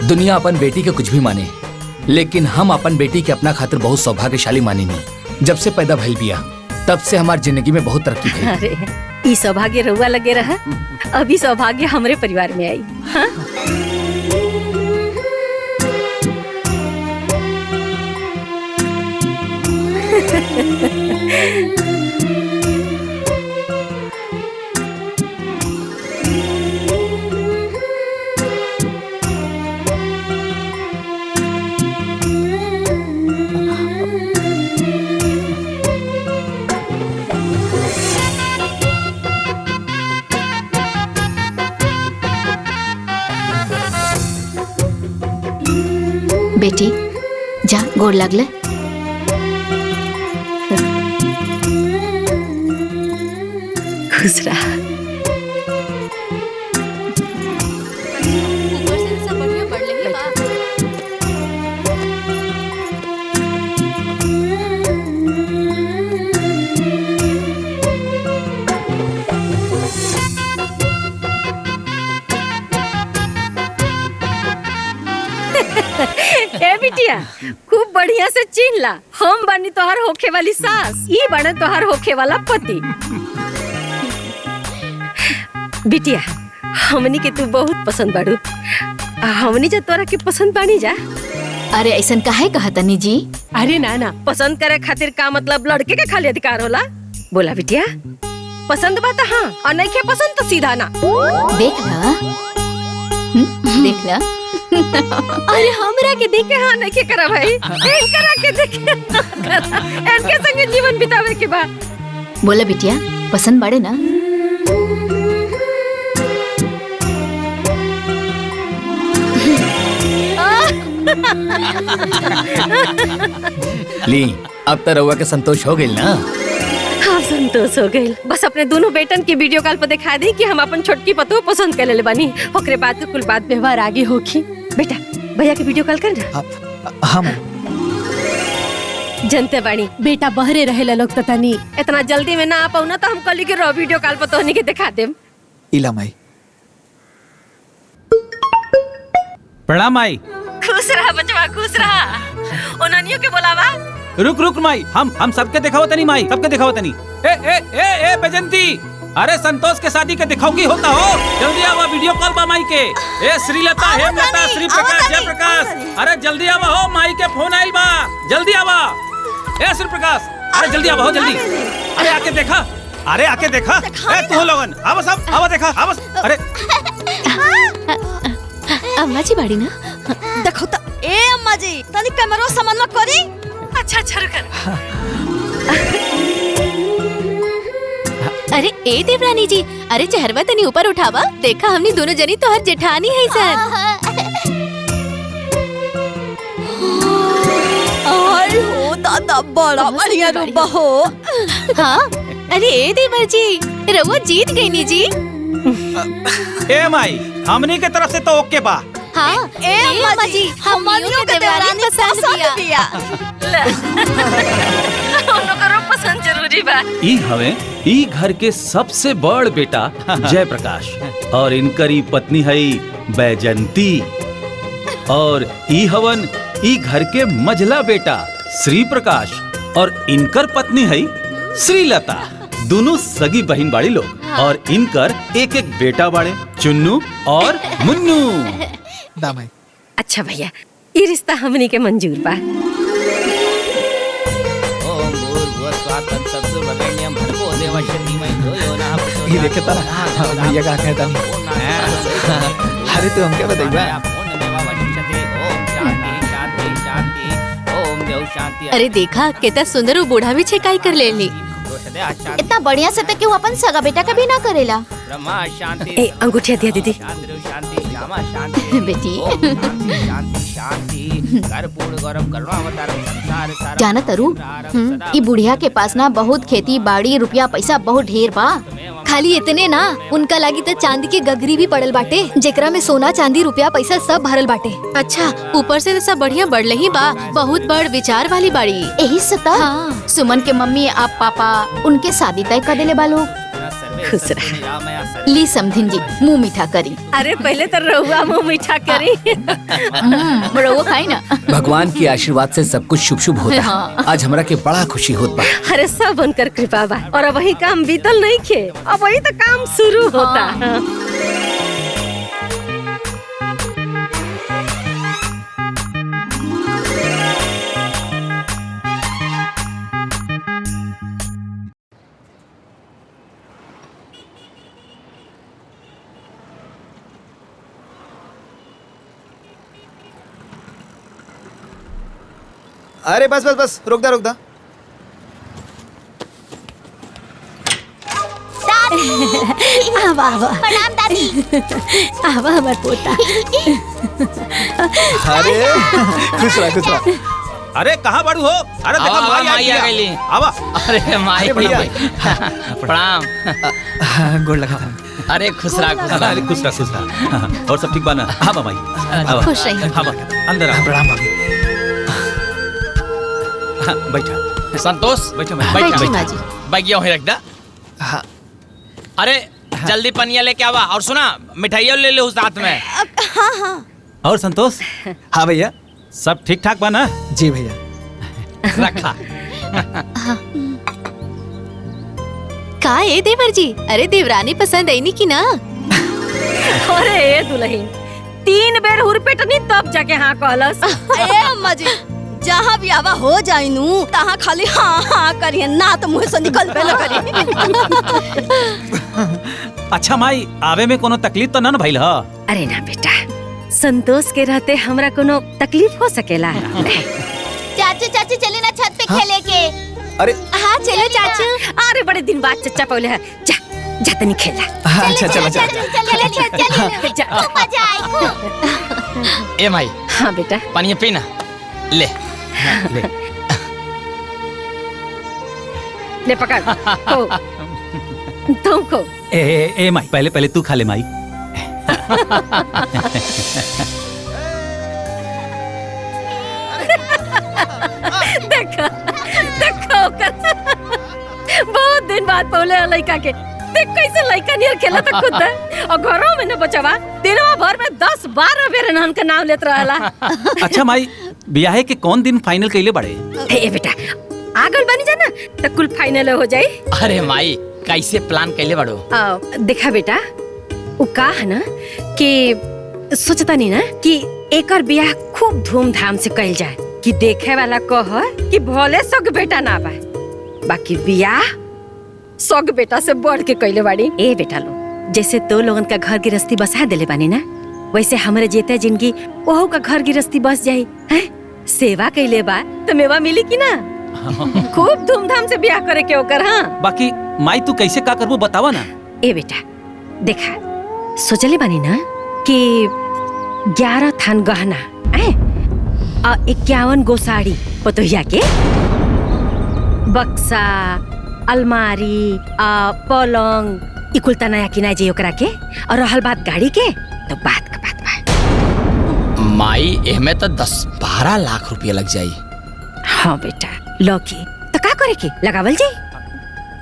दुनिया अपन बेटी के कुछ भी माने, लेकिन हम अपन बेटी के अपना खातिर बहुत सौभाग्यशाली मानी नहीं। जब से पैदा भइल बिया तब से हमारी जिंदगी में बहुत तरक्की हुई। अरे ई सौभाग्य रहुआ लगे रहा, अभी सौभाग्य हमारे परिवार में आई। हाँ? बेटी जा गोड़ लागले। खुश रहा। ए बिटिया खूब बढ़िया से चीन ला, हम बनी तोहर होखे वाली सास, ई बने तोहर होखे वाला पति। बिटिया हमनी के तू बहुत पसंद बाड़ू, हमनी जा तोरा के पसंद बानी जा। अरे ऐसन काहे कहा तनी जी? अरे ना ना, पसंद करे खातिर का मतलब लड़के के खाली अधिकार होला? बोला बिटिया, पसंद बा त हाँ, और नहीं के पसंद तो सीधा ना। देख ला, देख ला। अरे हमरा के देखे हाँ नहीं के करा भाई, करा के देखे इनके संगे जीवन बितावे के बाद। बोला बिटिया पसंद बाड़े ना? ली अब तो रउआ के संतोष हो गइल ना? हाँ संतोष हो गइल। बस अपने दोनों बेटन की वीडियो कॉल पर दिखा दी कि हम अपन छोटकी पतो पसंद कर ले बानी। ओकरे बाद कुल बात व्यवहार आगे होगी। बेटा भैया की वीडियो कॉल कर ना। हम जनते बानी बेटा बहरे रहेला लोग तो तनी इतना जल्दी में ना आ पाऊ ना, तो हम कल के रो वीडियो कॉल पर तोहनी के दिखा देम। इला माई। प्रणाम माई। खुश रहा बचवा, खुश रहा। ओनानियों के बोलावा। रुक रुक माई, हम सबके दिखाओ तनी माई, सबके दिखाओ तनी। ए ए ए ए बेजंती, अरे संतोष के शादी के दिखाओ की होता हो, जल्दी आवा, वीडियो कॉल बा माई के। ए श्रीलता, हेमलता, श्री प्रकाश, जय प्रकाश, अरे जल्दी आवा हो, माई के फोन आइल बा, जल्दी आवा। ए श्री प्रकाश, अरे जल्दी आवा हो, जल्दी। अरे आके देखा, अरे आके देखा। ए तू लोगन आवा, सब आवा, देखा आवा। अरे अम्मा जी बाड़ी ना? देखो तो ए अम्मा जी तनी कैमरा सामान मत करी। अच्छा अच्छा रुक। अरे ए देवरानी जी, अरे चेहरवा तनी ऊपर उठावा, देखा हमनी दोनों जनी तो हर जेठानी है सर। आई हो दादा बड़ा बढ़िया रूपा हो। हाँ अरे ए देवर जी, रउआ जीत गई नी जी। ए माई हमनी के तरफ से तो ओके बा। हाँ ए अम्मा जी हमनियों के देवरानी पसंद किया। दोनों करो पसंद जरूरी बा। ई हवे ई घर के सबसे बड़ बेटा जय प्रकाश, और इनकरी पत्नी है बैजंती, और ई हवन ई घर के मझला बेटा श्री प्रकाश, और इनकर पत्नी है श्रीलता। दोनों सगी बहन बाड़ी लोग, और इनकर एक एक बेटा बाड़े, चुन्नू और मुन्नू। दामाई। अच्छा भैया, ये रिश्ता हमनी के मंजूर बा। ये देखे तारा भैया का कहता हूँ। अरे तू हमके बताइबा। अरे देखा कितना सुंदर वो बूढ़ा भी छेकाई कर ले ली। इतना बढ़िया से क्यों अपन सगा बेटा कभी ना करेला। ए अंगूठिया दिया दीदी। बेटी जाना तरु, ई बुढ़िया के पास ना बहुत खेती बाड़ी रुपया पैसा बहुत ढेर बा। खाली इतने ना, उनका लागी तो चांदी के गगरी भी पड़ल बाटे, जेकरा में सोना चांदी रुपया पैसा सब भरल बाटे। अच्छा ऊपर से सब बढ़िया बढ़ले ही बा, बहुत बड़ विचार वाली बाड़ी। यही सता हाँ। सुमन के मम्मी आप पापा उनके शादी तय कर देले बालो। खुश रहा। ली समधिन जी मुंह मीठा करी। अरे पहले तो रहुआ मुंह मीठा करी। रहुआ खाई ना। भगवान के आशीर्वाद से सब कुछ शुभ शुभ होता है। आज हमरा के बड़ा खुशी होत बा। अरे सब उनकर कृपा बा और अब वही काम बीतल नहीं खे, अब वही तो काम शुरू होता। अरे बस बस बस रुक दा रुक दा। आवा आवा प्रणाम दादी। आवा हमार पोता। अरे खुश रहा। अरे कहाँ बड़ू हो? अरे देखो आवा, माई माई आ गई। आवा। अरे माई अरे भैया। प्रणाम। गोड़ लगा। अरे खुश रहा अरे खुश रहा। और सब ठीक बा ना? हाँ बा माई। आवा। खुश रहिए। हाँ बा अंदर आ। प्रणाम भाभी। हाँ, बैठा संतोष बैठा बैठी माँ जी। बैगिया वहीं रख दा। हाँ अरे जल्दी पनिया लेके आवा और सुना मिठाइया ले लो साथ में। और संतोष हाँ भैया। सब ठीक ठाक बा ना? जी भैया। रखा। का ए देवर जी? अरे देवरानी पसंद आई नी की ना? अरे ए दुल्हन 3 बेर हुरपेटनी तब जाके हाँ कहलस। ए अम्मा जी जहाँ भी आवा हो जाई नू तहाँ खाली हाँ हाँ करिए ना तो मुँह से निकल पे करी। अच्छा माई आवे में कोनो तकलीफ तो ना भइल ह? अरे ना बेटा, संतोष के रहते हमरा कोनो तकलीफ हो सकेला? चाचू चाचू चले ना छत पे खेले के। अरे हाँ चलो चाचू। अरे बड़े दिन बाद चचा पौले है, जा जा तनी खेला। हाँ, अच्छा चलो चलो। जा। मजा आएगा। ए माई हाँ बेटा। पनिया पीना ले। ले पकड़ खो। तुम खो। ए माई पहले तू खा ले माई। देखो देखो बहुत दिन बाद पौले लड़का के देख कैसे लड़का नियर खेला था खुद और घरों में न बचवा दिनवा भर में 10-12 बेर नाम का नाम लेत रहला। अच्छा माई ब्याहे के कौन दिन फाइनल कइले बड़े? ए बेटा आगल बनी जाना तो कुल फाइनल हो जाई। अरे माई कैसे प्लान कैले बड़ो? देखा बेटा उ का है ना कि सोचता नहीं ना कि एकर ब्याह खूब धूमधाम से कइल जाए कि देखे वाला कह कि भले सग बेटा ना बा बाकी ब्याह सग बेटा से बढ़ के कइले बाड़ी। ए बेटा लो जैसे तो लोगन का घर गृहस्थी बसा देले बानी ना वैसे हमरे जेते जिंदगी ओहो का घर गृहस्थी बस जाई हैं। सेवा कइले बा तो मेवा मिली कि ना? खूब धूमधाम से ब्याह करे के ओकर। हाँ बाकी माई तू कैसे का करबो बतावा ना। ए बेटा देखा सोचले बानी ना कि 11 थान गहना आ 51 गो साड़ी पतोहिया के बक्सा अलमारी पलंग इकुल त नया किना जे ओकरा के और रहल बात गाड़ी के तो बात का बात बा। माई एमे तो 10-12 लाख रुपया लग जाई। हाँ बेटा लौकी तो का करे के लगावल जाई।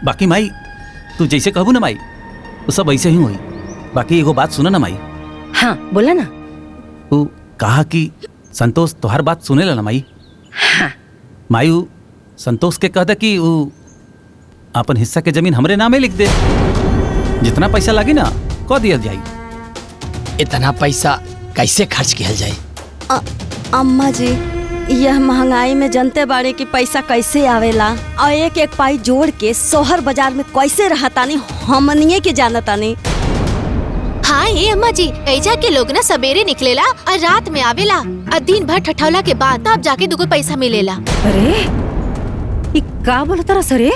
बाकी माई तू जैसे कहबू ना माई वो सब ऐसे ही हुई। बाकी एगो बात सुना ना माई। हाँ बोला ना। तू कहा कि संतोष तोहर बात सुनेला ना माई? हाँ माई उ संतोष के कह दे कि उ अपन हिस्सा के जमीन हमरे नामे लिख दे। जितना पैसा लगी ना कह दिया जाई। इतना पैसा कैसे खर्च किया जाए? अम्मा जी यह महंगाई में जनते बाड़े की पैसा कैसे आवेला और एक एक पाई जोड़ के शहर बाजार में कैसे रहतानी हमनिए के जानतानी। हाँ ये अम्मा जी ऐजा के लोग ना सवेरे निकलेला और रात में आवेला और दिन भर ठठौला के बाद तब जाके 2 पैसा मिलेला। अरे ई का बोलता रहा सरे?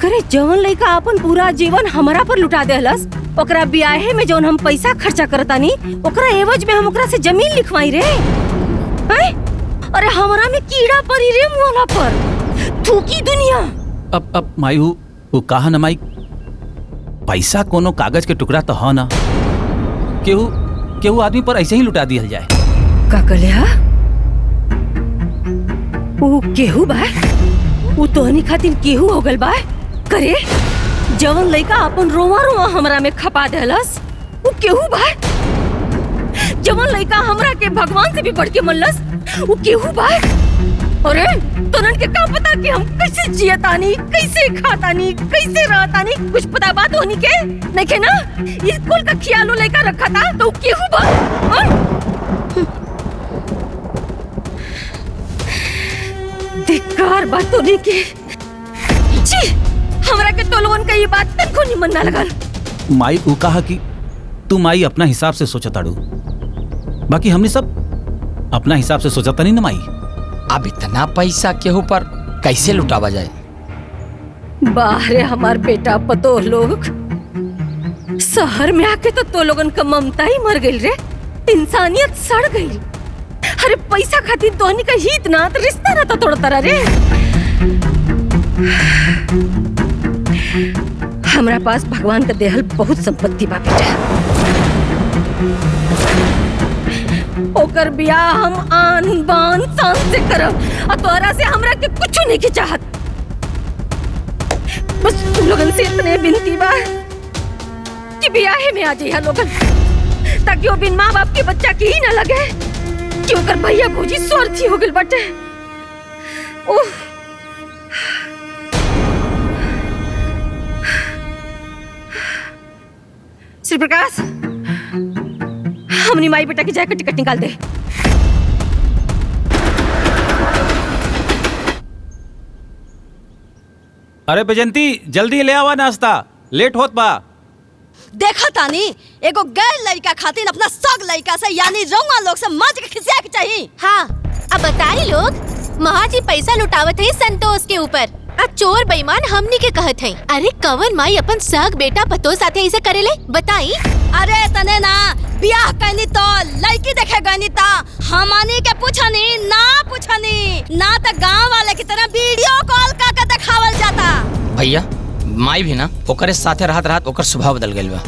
करे जवन लइका अपन पूरा जीवन हमरा पर लुटा देहलस ओकरा ब्याहे में जौन हम पैसा खर्चा करतानी ओकरा एवज में हम ओकरा से जमीन लिखवाई रे। अरे हमरा में कीड़ा पड़ी रे मुहला पर थूकी दुनिया। अब माई वो कहा ना माई पैसा कोनो कागज के टुकड़ा तो हो ना केहू आदमी पर ऐसे ही लुटा दिया जाए। का कहले हा? ओ केहू बा? वो तोहनी खातिर केहू हो गल बा करे जवन लइका अपन रोवा रोवा हमरा में खपा देलस वो केहू बा जवन लइका हमरा के भगवान से भी बढ़ के मनलस वो केहू बा। अरे तोनन के का पता कि हम कैसे जियतानी कैसे खातानी कैसे रहतानी कुछ पता बात होनी के नहीं के ना स्कूल का ख्याल लइका रखा था तो केहू बा। धिक्कार बात होनी के छी हमरा के तो लोगन का ये बात तनको निमन ना लगल। माई ऊ कहा कि तू माई अपना हिसाब से सोचा ताड़ू, बाकी हमने सब अपना हिसाब से सोचा नहीं ना माई। अब इतना पैसा केहू पर कैसे लुटावा जाए? बाहरे हमार बेटा पतो लोग शहर में आके तो लोगन का ममता ही मर गई रे, इंसानियत सड़ गई। अरे पैसा खातिर तोहनी का हित ना तो रिश्ता ना तो तोड़ता रे। हमरा पास भगवान का देहल बहुत संपत्ति बा बेटा, ओकर बियाह हम आन बान शान से करब और तोरा से हमरा के कुछ नहीं के चाहत। बस तुम लोगन से इतने विनती बा कि बियाहे में आ जाइए लोगन, ताकि वो बिन माँ बाप के बच्चा की ही ना लगे कि ओकर भैया भौजी स्वार्थी हो गइल बाटे। ओह श्री प्रकाश हमनी माई बेटा की जाकर टिकट निकाल दे। अरे बैजंती जल्दी ले आवा नाश्ता, लेट होत बा। देखा तानी एगो गैर लड़का खातिर अपना सग लड़का से यानी रउआ लोग से माज के खिसिया के चाहिए। हाँ अब बताई लोग महाजी पैसा लुटावत है संतोष के ऊपर, आ चोर बेईमान हमनी के कहत है। अरे कवन माई अपन सग बेटा पतो साथे ऐसे करेले बताई। अरे तने ना बियाह करनी तो लड़की देखे गनी ता हमनी के पूछनी ना तो गांव वाले की तरह वीडियो कॉल करके दिखावल जाता। भैया माई भी ना ओकरे साथे रहत ओकर स्वभाव बदल गइल बा।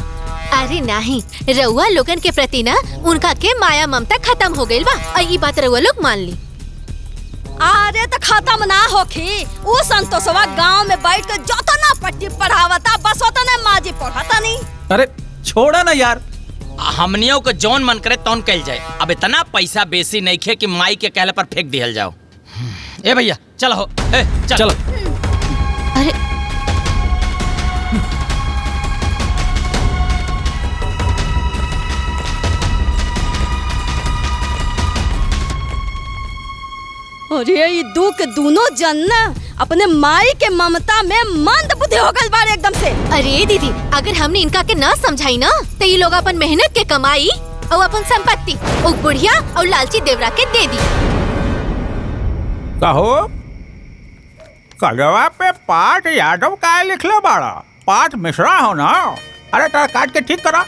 अरे नहीं रउआ लोगन के प्रति ना उनका के माया ममता खत्म हो गइल बा और ये बात रउआ लोग मान ली। अरे तो खत्म ना होखी, उ संतोषवा गांव में बैठ के जोतना पट्टी पढ़ावता बस ओतने माजी पढ़ता नहीं। अरे छोड़ा ना यार, हमनियों को जौन मन करे तौन कल जाए। अब इतना पैसा बेसी नहीं खे कि माई के कहले पर फेंक दिहल जाओ। ए भैया चलो हो, चलो। अरे अरे ये दू के दोनों जन ना अपने माई के ममता में मंद बुद्धि हो गल बारे एकदम से। अरे दीदी अगर हमने इनका के ना समझाई ना तो ये लोग अपन मेहनत के कमाई और अपन संपत्ति ओ बुढ़िया और लालची देवरा के दे दी। कहो कलवा पे पाठ यादव का लिखले बाड़ा, पाठ मिश्रा हो ना। अरे तार काट के ठीक करा।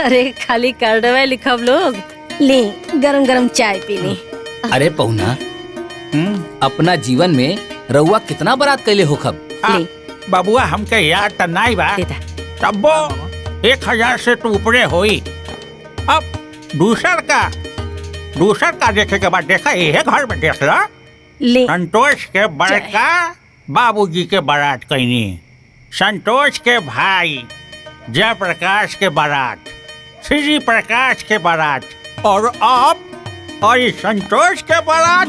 अरे खाली कार्डवा लिखब लोग, ले गरम गरम चाय पी ली। अरे पहुना अपना जीवन में रउआ कितना बरात कैले हो खब? बाबुआ हमके याद त नहीं बा, तब्बो 1000 से तो ऊपरे होई। अब दूसर का देखे के बाद देखा ये घर में देख ला। संतोष के बड़का बाबूजी के बारात कैनी, संतोष के भाई जयप्रकाश के बारात, श्री प्रकाश के बारात और अब और संतोष के बारात।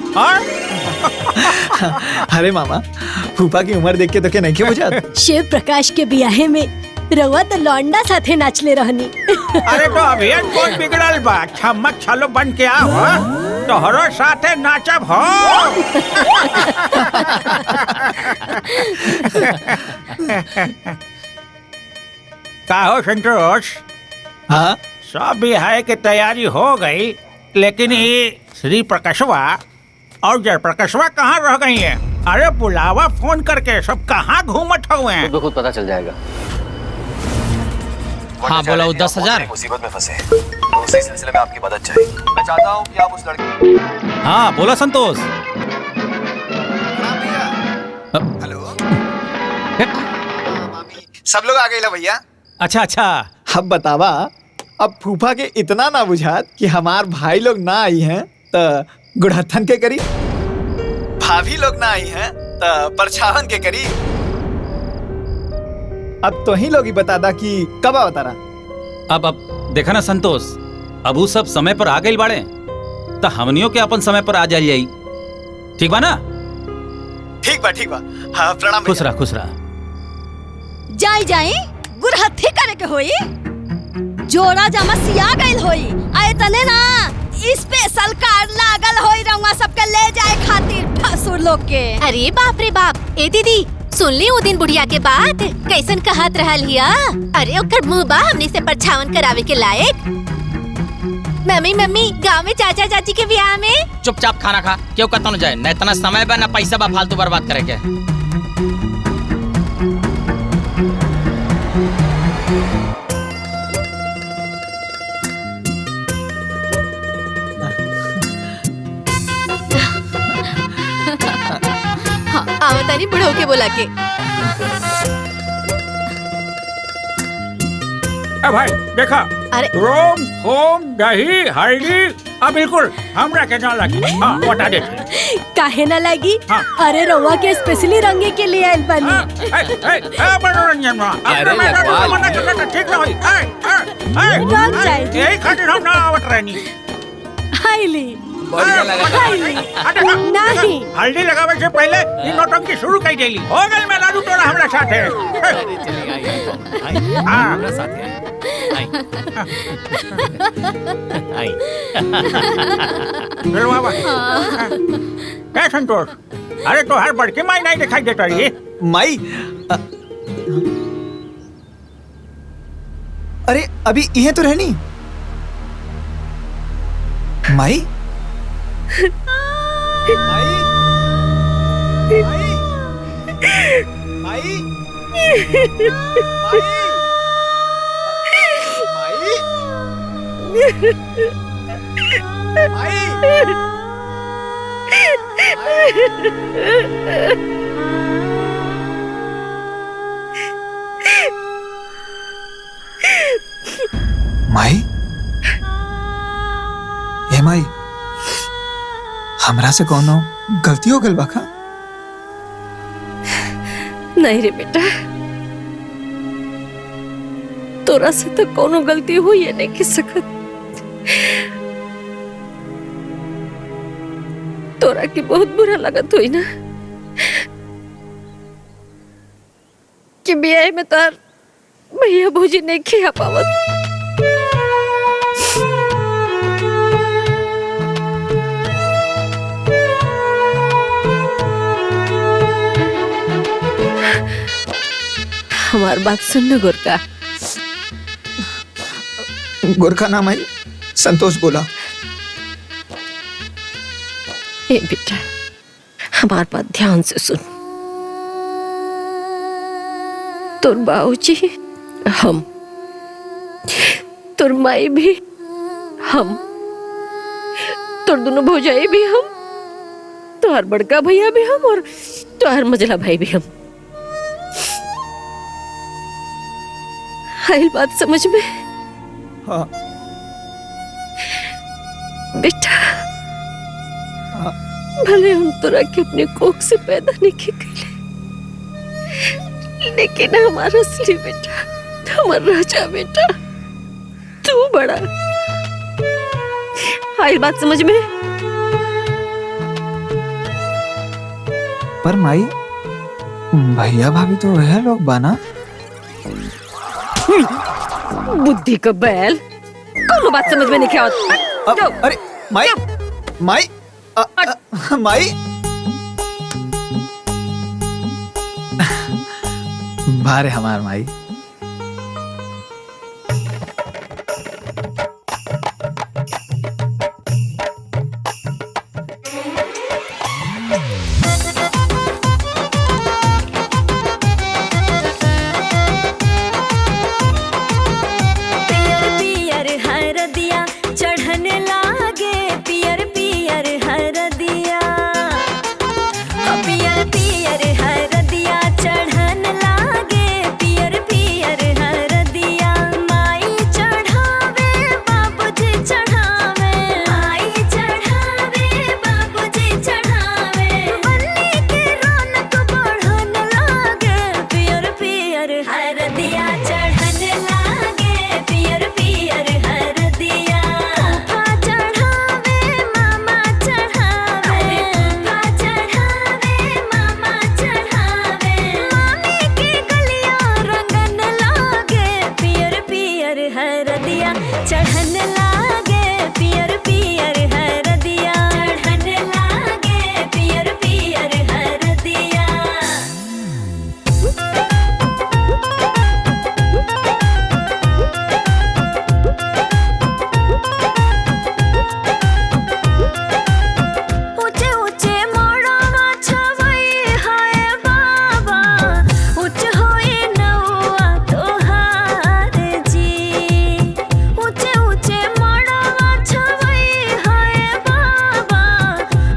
अरे मामा फूफा की उम्र देख के तो क्या नहीं क्यों बुझात? शिव प्रकाश के बियाहे में रउआ तो लौंडा साथे नाचले रहनी। अरे तो अभी कौन बिगड़ल बा, छमक छलो बन के आओ तोहरो साथे नाचब हो। का हो संतोष? हाँ सब बिहार की तैयारी हो गई, लेकिन ये श्री प्रकाशवा और जयप्रकाशवा कहाँ रह गई है? अरे बुलावा फोन करके, सब कहाँ घूमत हुए हैं? खुद पता चल जाएगा। हाँ बोला 10,000 मुसीबत में फंसे तो उसी सिलसिले में आपकी मदद चाहिए। मैं चाहता हूँ कि आप उस लड़के। हाँ बोला संतोष। हेलो सब लोग आ गए ला भैया। अच्छा अच्छा अब बतावा, अब फूफा के इतना ना बुझात कि हमार भाई लोग ना आई हैं तो गुड़हत्थन के करी। भाभी लोग ना आई हैं तो परछावन के करी। अब तो ही लोग ही बता दा कि कब अवतारा। अब देखा ना संतोष, अब वो सब समय पर आ गई बाड़े तो हमनियों के अपन समय पर आ जाई। ठीक बा ना? ठीक बा। हाँ प्रणाम। खुश रहा। जाई गुरहथी करे के होई, जोड़ा जमा सिया गइल होई, आए तने ना स्पेशल कार्ड लागल होई रउआ सबके ले जाए खातिर फसुर लोग के। अरे बाप रे बाप, ए दीदी सुन ली वो दिन बुढ़िया के बात कैसन कहत रहल हिया। अरे ओकर मुंह बा हमने से परछावन करावे के लायक। मम्मी गाँव में चाचा चाची के ब्याह में। चुपचाप खाना खा, क्यों कतन जाए, न इतना समय बा न पैसा बा फालतू बर्बाद करे के। हाँ, आवतानी बुढ़ो के बोला के। भाई देखा, अरे रोम होम दही हल्दी अब बिल्कुल हमरा के ना लगी। हाँ बता दे। काहे ना लगी? हाँ। अरे रउआ के स्पेशली रंगे के लिए आइल बानी। मनोरंजन ठीक ना होई। रंग जाए। यही खातिर हम ना आवत रहनी। हाईली नहीं हल्दी लगावे से पहले इन नौटंकी शुरू कर देली। हो गई मैं लालू तोरा हमरा साथे। हमरा साथे आई। बाबा क्या संतोष, अरे तो हर बड़की माई नहीं दिखाई देता रही। माई अरे अभी यह तो रहनी माई। माई ए माई, हमरा से कोनो गलती हो गल बाका? नहीं रे बेटा, तोरा से तो कोनो गलती हुई है नहीं की सकत। तोरा की बहुत बुरा लगत हुई ना कि ब्याह में तार भैया भौजी नहीं खिया पावत। हमार बात सुन न गोरका। गोरखा नाम आई, संतोष बोला। ए बेटा, हमार बात ध्यान से सुन। तोर बाबूजी हम, तोर माई भी हम, तोर दोनों भौजाई भी हम, तोहर बड़का भैया भी हम और तोहर मझला भाई भी हम। आइल बात समझ में? हाँ। बेटा भले हम तोरा के अपने कोख से पैदा नहीं किए, लेकिन हमारा असली बेटा, हमारा राजा बेटा तू बड़ा। आइल बात समझ में? पर माई, भैया भाभी तो वह लोग बाना। बुद्धि का बैल, कौन बात समझ में नहीं क्या होता? अरे माई, माई, माई, बारे हमार माई। पियर पियर हरदिया चढ़न लागे, पियर पियर हरदिया चढ़न लागे पियर पियर हरदिया चढ़न लागे पियर पियर हरदिया ऊंचे ऊंचे मोड़वा छवई हाय बाबा ऊंच होई नौआ तोहार जी ऊंचे ऊंचे मोड़वा छवई हाय बाबा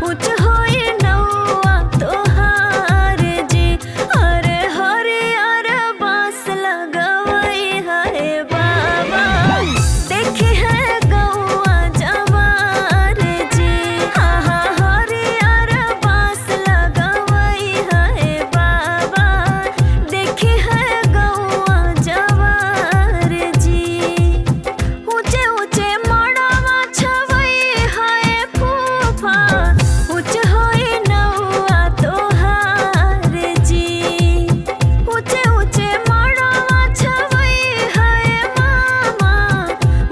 ऊंच होई नौआ तोहार जी अरे हरियर बांस लगवई हाय बाबा देखी है गौआ जवार जी हरियर बांस लगवई हाय बाबा देखी है गौआ जवार जी ऊंचे ऊंचे मोड़वा छवई हाय फूफा ऊंच होई नौआ तोहार जी ऊंचे ऊंचे मोड़वा छवई हाय मामा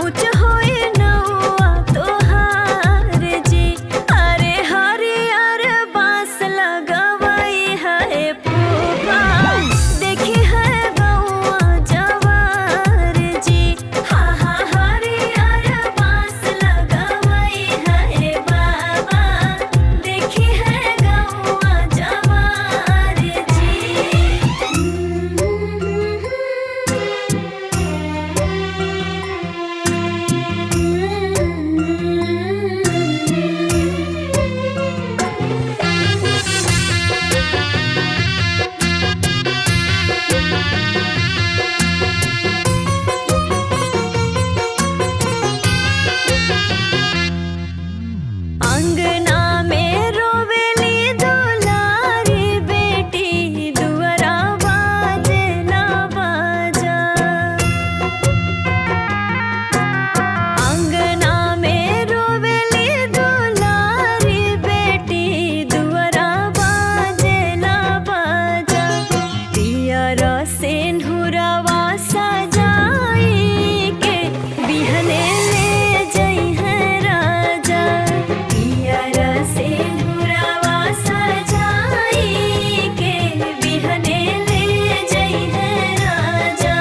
ऊंच होई नौआ तोहार जी अरे हरियर बांस लगवई हाय फूफा देखी है गौआ जवार जी हरियर बांस लगवई हाय बाबा देखी है गौआ जवार जी अंगना में रोवेली दुलारी बेटी दुअरा बाजे ना बाजा अंगना में रोवेली दुलारी बेटी दुअरा बाजे ना बाजा पियर सिंदूरवा सजाई के बिहने ले जई है राजा पियर सिंदूरवा सजाई के बिहने ले जई है राजा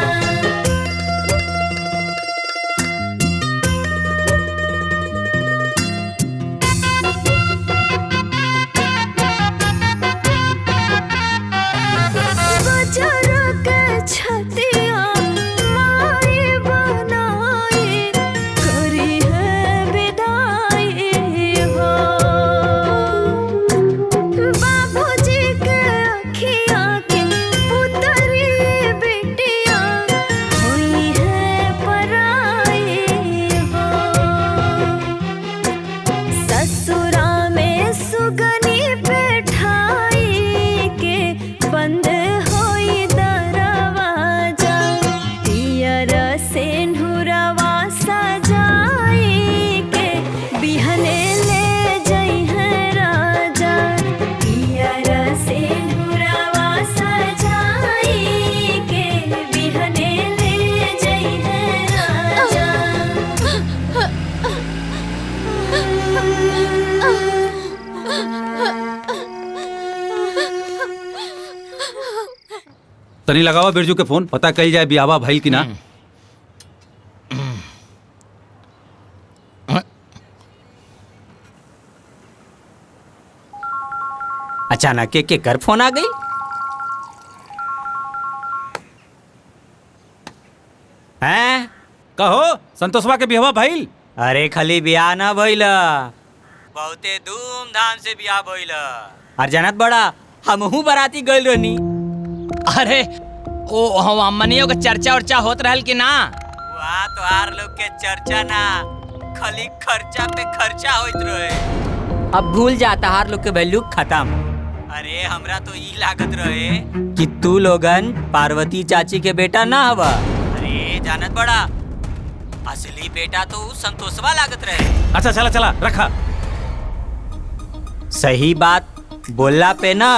बजर के छतिया माई बनाई करी है विदाई हो बाबूजी के अखिया के पुतरी बिटिया हुई है पराई हो ससुरा में सुगनी बैठाई के बंद होई दरवाजा पियर सिंदूरवा सजाई के बिहने ले जई है राजा पियर सिंदूरवा सजाई के बिहने ले जई है राजा तनी लगावा बिरजू के फोन पता कल जाए बियावा भइल की ना। अचानक के कर फोन आ गई। हैं कहो संतोषवा के बियावा भइल? अरे खाली बियाह ना भइल बहुते धूमधाम से बियाह भइल और जानत बड़ा हमहू बाराती गइल रहनी। अरे ओ हम अम्मनियों का चर्चा उर्चा होत रहल कि ना? वहाँ तो आर लोग के चर्चा ना खाली खर्चा पे खर्चा होइत रहे। अब भूल जाता हार लोग के वैल्यू खत्म। अरे हमरा तो ई लागत रहे कि तू लोगन पार्वती चाची के बेटा ना हवा। अरे जानत बड़ा असली बेटा तो संतोषवा लागत रहे। अच्छा चला चला रखा। सही बात बोलला पे ना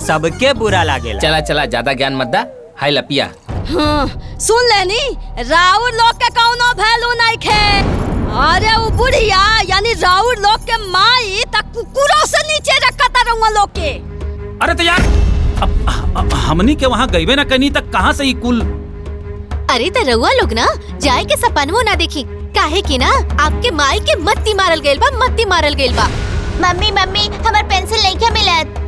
सबके बुरा लागेला। चला चला ज्यादा ज्ञान मत दा। हाय लपिया। हाँ सुन लेनी राउर लोग के कौनो वैल्यू नहीं खे। अरे वो बुढ़िया यानी राउर लोग के माई तक कुकुरों से नीचे रखता रहूंगा लोग के। अरे तो यार हमनी के वहाँ गईबे ना कहीं तक कहाँ से ही कुल। अरे तो रउआ लोग ना जाए के सपनवो ना देखी, काहे कि ना आपके माई के मत्ती मारल गइल बा, मत्ती मारल गइल बा। मम्मी मम्मी हमार पेंसिल नहीं क्या मिलत।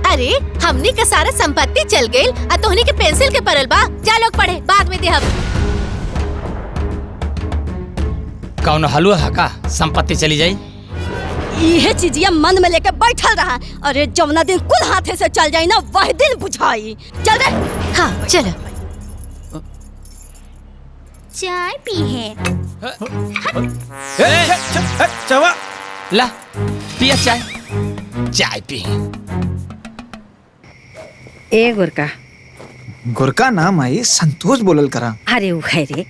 अरे हमनी के सारा संपत्ति चल गइल आ तोहनी के पेंसिल के परल बा। जा लोग पढ़े, बाद में देहब। कौन हलवा है का संपत्ति चली जाई? ये चीजिया मन में लेके बैठल रहा। अरे जमुना दिन कुल हाथे से चल जाई ना वही दिन बुझाई। चल रे। हाँ चलो। चाय पी है। चवा ला पिया चाय, चाय पी। ए गोरका। गोरका ना माई, संतोष बोलल करा। अरे वो है रे,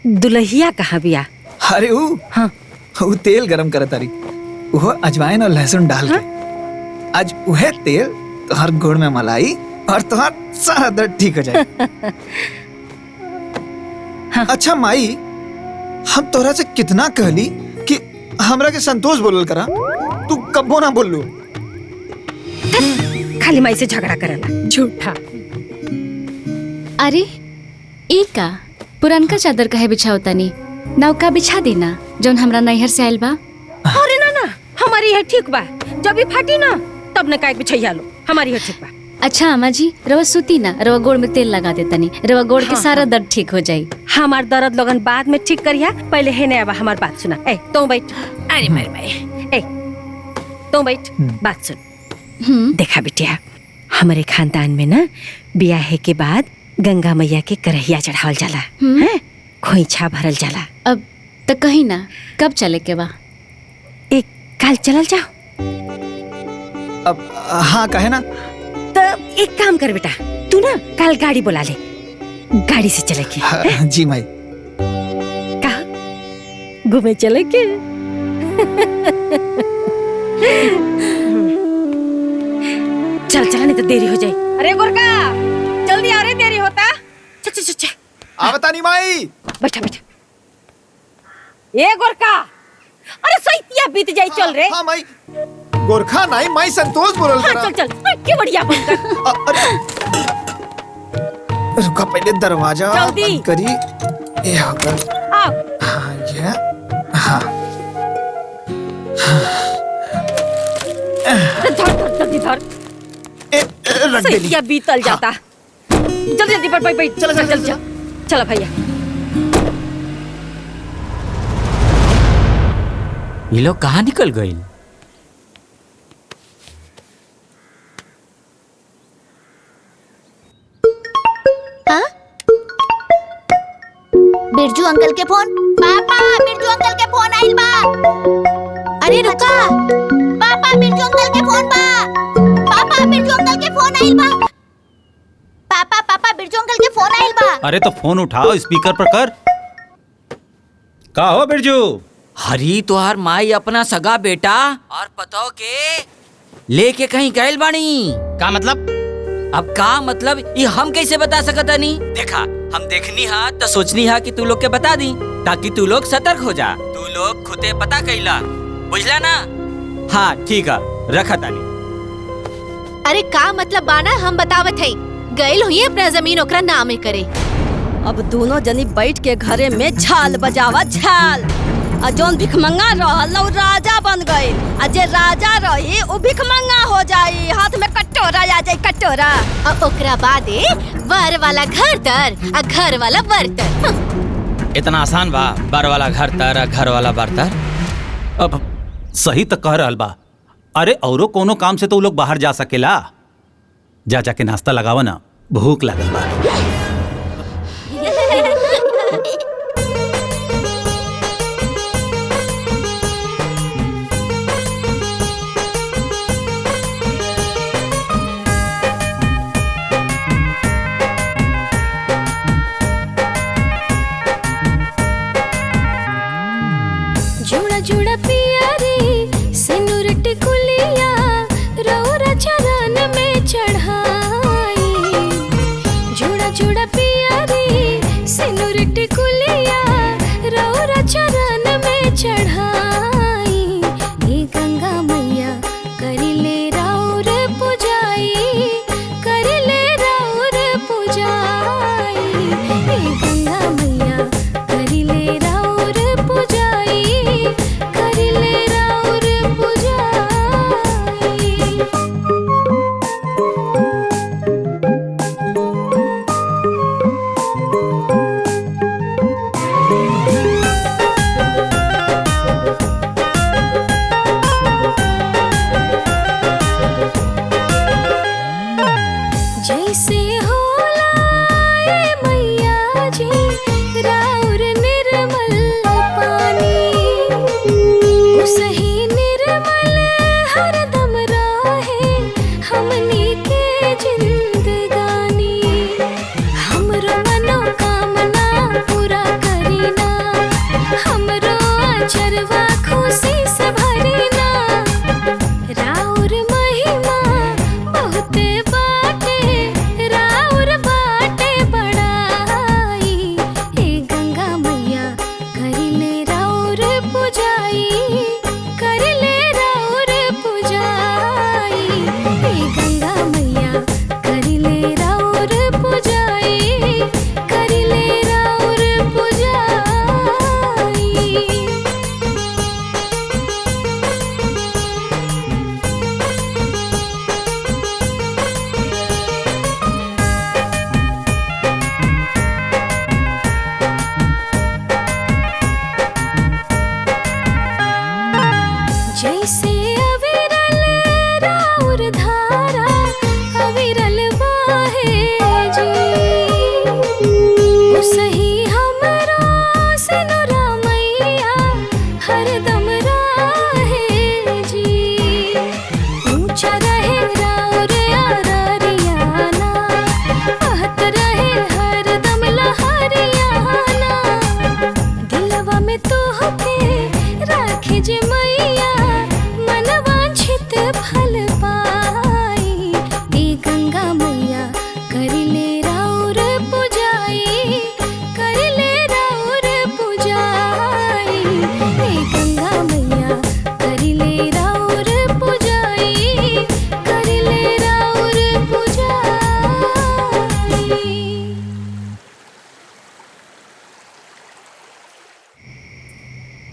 दुल्हिया कहाँ बिया? अरे वो हाँ वो तेल गरम करत तारी, वो अजवाइन और लहसुन डाल के। आज वह तेल तोहर गुड़ में मलाई और तोहर सारा दर्द ठीक हो जाए। अच्छा माई, हम तोहरा से कितना कहली कि हमरा के संतोष बोलल करा, तू कब्बो ना बोललू। खाली माई से झगड़ा करला, झूठा। अरे एक का पुरानका चादर कहे बिछावतानी, नौका बिछा देना जौन हमरा नैहर से आयल बा। अरे ना ना, हमारी है ठीक बा। जब भी फाटी ना तब न काहे बिछैया लो, हमारी है ठीक बा। अच्छा अम्मा जी, रवा सूती ना, रवा गोड़ में तेल लगा देतनी, रवा गोड़ के सारा दर्द ठीक हो जाई। हमार दर्द लोगन बाद में ठीक करिया, पहले है नया हमार बात सुना। ए तू बैठ। अरे मेरे भाई, ए तू बैठ, बात सुन। देखा बिटिया, हमारे खानदान में ना ब्याह के बाद गंगा मैया के करहिया चढ़ावल जाला, हैं? खोइछा भरल जाला। अब तक कहीं ना, कब चले के बा? एक काल चलल जाओ। अब हाँ कहे ना। तो एक काम कर बेटा, तू ना कल गाड़ी बुला ले, गाड़ी से चले के। हाँ, जी माई। कहा घूमे चले के? चल चला नहीं तो देरी हो जाए। अरे गोरका जल्दी आ रही, देरी होता। चल चल चल आवता नहीं माई। बैठा बैठा। ए गोरका, अरे सैतिया बीत जाई, चल रे। हाँ माई। गोरखा नहीं माई, संतोष बोलल करा। चल चल, क्या बढ़िया बनकर। रुका पहले दरवाजा बंद करी। ये होगा। आओ। हाँ ये। हाँ। धर जल्दी धर। रख दे ली। सैतिया बीतल जाता। जल्दी जल्दी बैठ बैठ। चल चल चल चल भैया। ये लोग कहाँ निकल गए? बिरजू अंकल के फोन। पापा बिरजू अंकल के फोन आइल बा। अरे रुका। पापा बिरजू अंकल के फोन बा। पापा बिरजू अंकल के फोन आइल बा। पापा पापा बिरजू अंकल के फोन आइल बा। अरे तो फोन उठाओ, स्पीकर पर कर। का हो बिरजू? हरी तोहार माई अपना सगा बेटा और पतो के लेके कहीं गए बानी। का मतलब? अब का मतलब ये हम कैसे बता सकता नहीं? देखा हम देखनी हा तो सोचनी हा कि तू लोग के बता दी, ताकि तू लोग सतर्क हो जा। तू लोग खुदे पता कैला, बुझला ना? हाँ ठीक है, रखा तानी। अरे का मतलब बाना, हम बतावत है। गइल हुई अपना जमीन ओकरा नामे करे। अब दोनों जनी बैठ के घरे में झाल बजावा झाल। आ जोन भिखमंगा रहल ना राजा बन गई, आ जे राजा रही वो भिखमंगा हो जाई, हाथ में कटोरा आ जाई कटोरा। अब ओकरा बादे वर वाला घर तर आ घर वाला बर्तन। इतना आसान बा? बर वाला घर तर, घर वाला बर्तर। अब सही तो कह रहल बा। अरे औरो कोनो काम से तो लोग बाहर जा सकेला। जा जाके नाश्ता लगावा ना, भूख लागल बा। जुड़ा जुड़ा पिया रे सिनुर टिकुलिया रौरा चरण में चढ़ाई। जुड़ा जुड़ा पिया रे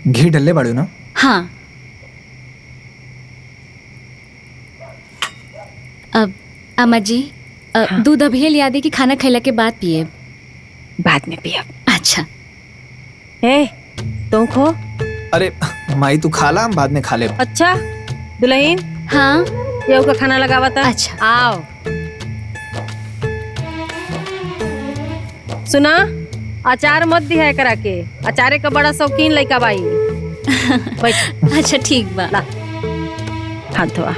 घी डल्ले बाड़ू ना? हाँ। अब अम्मा जी दूध अभी लिया दे कि खाना खैला के बाद पिए? बाद में पिए। अच्छा। ए तुम खो। अरे माई तू खा ला, हम बाद में खा ले। अच्छा दुल्हन। हाँ ये का खाना लगावा था। अच्छा आओ। सुना अचार मत दिया करा के, अचारे का बड़ा शौकीन लड़का बाई। अच्छा ठीक बा। हाथ धोआ।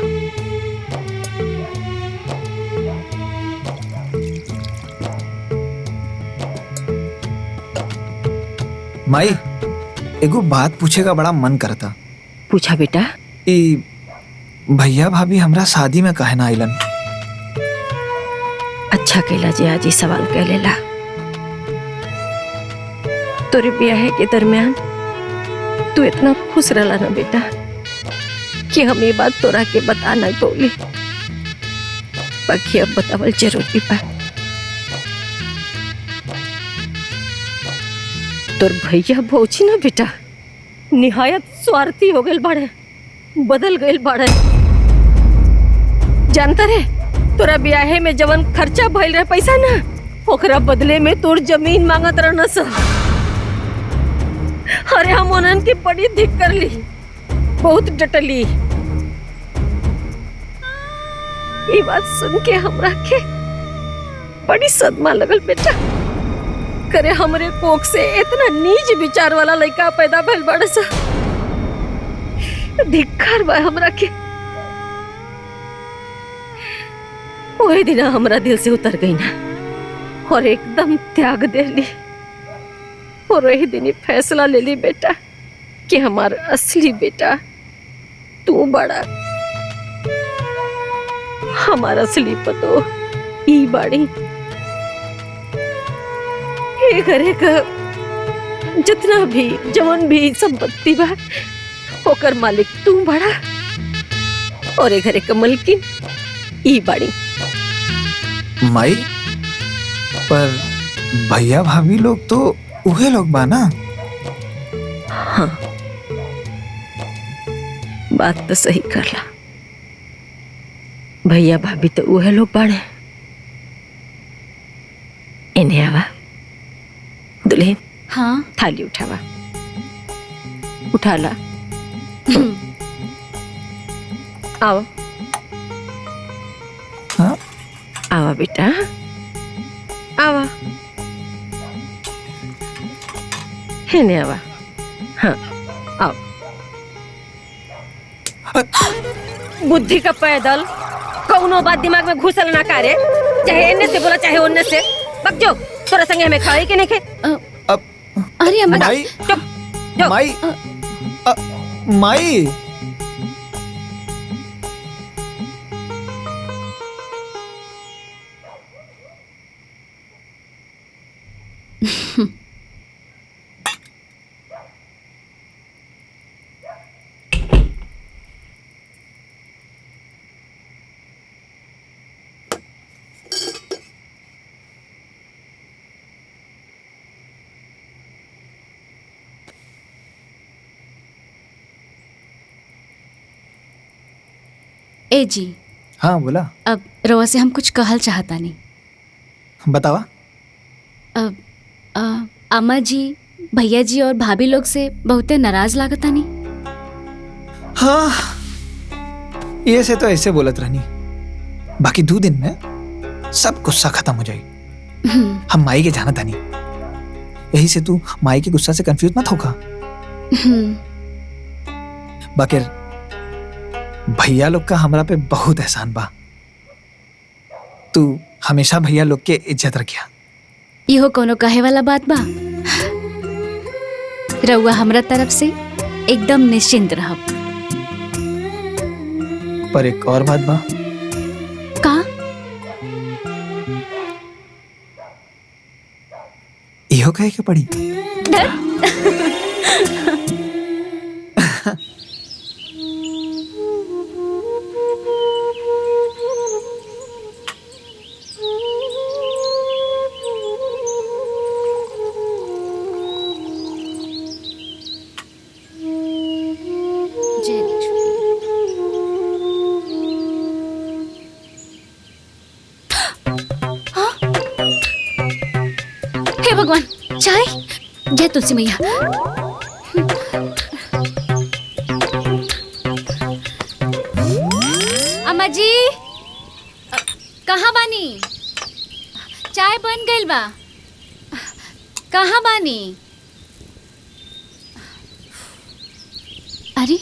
माई एगो बात पूछे का बड़ा मन करता। पूछा बेटा। ई भैया भाभी हमरा शादी में काहे ना आइलन? अच्छा कैला जी आज ही सवाल कह लेला। तोरे ब्याह के दरमियान तू इतना खुश रहला ना बेटा कि हम ये बात तोरा के बता नहीं बोली। बाकी अब बतावल जरूरी बा। तोर भैया भौजी ना बेटा निहायत स्वार्थी हो गए बाड़े, बदल गए बाड़े। जानता रे तोरा ब्याहे में जवन खर्चा भइल रहे पैसा ना, ओकरा बदले में तोर जमीन मांगत रहना सा। अरे हम उन्हन की बड़ी धिक कर ली, बहुत डटली। ये बात सुन के हमरा के बड़ी सदमा लगल बेटा। करे हमरे कोख से इतना नीच विचार वाला लड़का पैदा भइल बड़ा सा। धिक्कार बा हमरा के। वही दिन हमरा दिल से उतर गई ना और एकदम त्याग दे ली। और वही दिन ही फैसला ले ली बेटा कि हमारा असली बेटा तू बड़ा, हमारा असली पतो ई बाड़ी। ये घरे का जितना भी जवन भी संपत्ति बा ओकर मालिक तू बड़ा और ये घरे का मलकिन ई बाड़ी। माई पर भैया भाभी लोग तो उहे लोग बा ना? हाँ बात तो सही करला। भैया भाभी तो उहे लोग बाड़े। इन्हें आवा दुल्हन। हाँ थाली उठावा। उठा ला। आओ। हाँ? आवा बेटा आवा। है आवा। हाँ आओ। बुद्धि का पैदल कौनो बात दिमाग में घुसल ना करे, चाहे इन्ने से बोला चाहे उन्ने से। बक जो तोरा संगे हमें खाए के नहीं खे। अरे अम्मा माई चुप। माई माई ए जी। हाँ बोला। अब रवा से हम कुछ कहल चाहता नहीं। बतावा। अब अम्मा जी भैया जी और भाभी लोग से बहुते नाराज लागता नहीं। हाँ ये से तो ऐसे बोलत रहनी, बाकी 2 दिन में सब गुस्सा खत्म हो जाए। हम माई के जाना था नहीं, यही से तू माई के गुस्सा से कंफ्यूज मत होगा। बाकी भैया लोग का हमरा पे बहुत एहसान बा। तू हमेशा भैया लोग के इज्जत रखिया। इहो कोनो कहे वाला बात बा। रउआ हमरा तरफ से एकदम निश्चिंत रहब। पर एक और बात बा। का? इहो कहे के पड़ी। चाय जय तुलसी मैया। अम्मा जी कहाँ बानी? चाय बन गइल बा। कहाँ बानी? अरे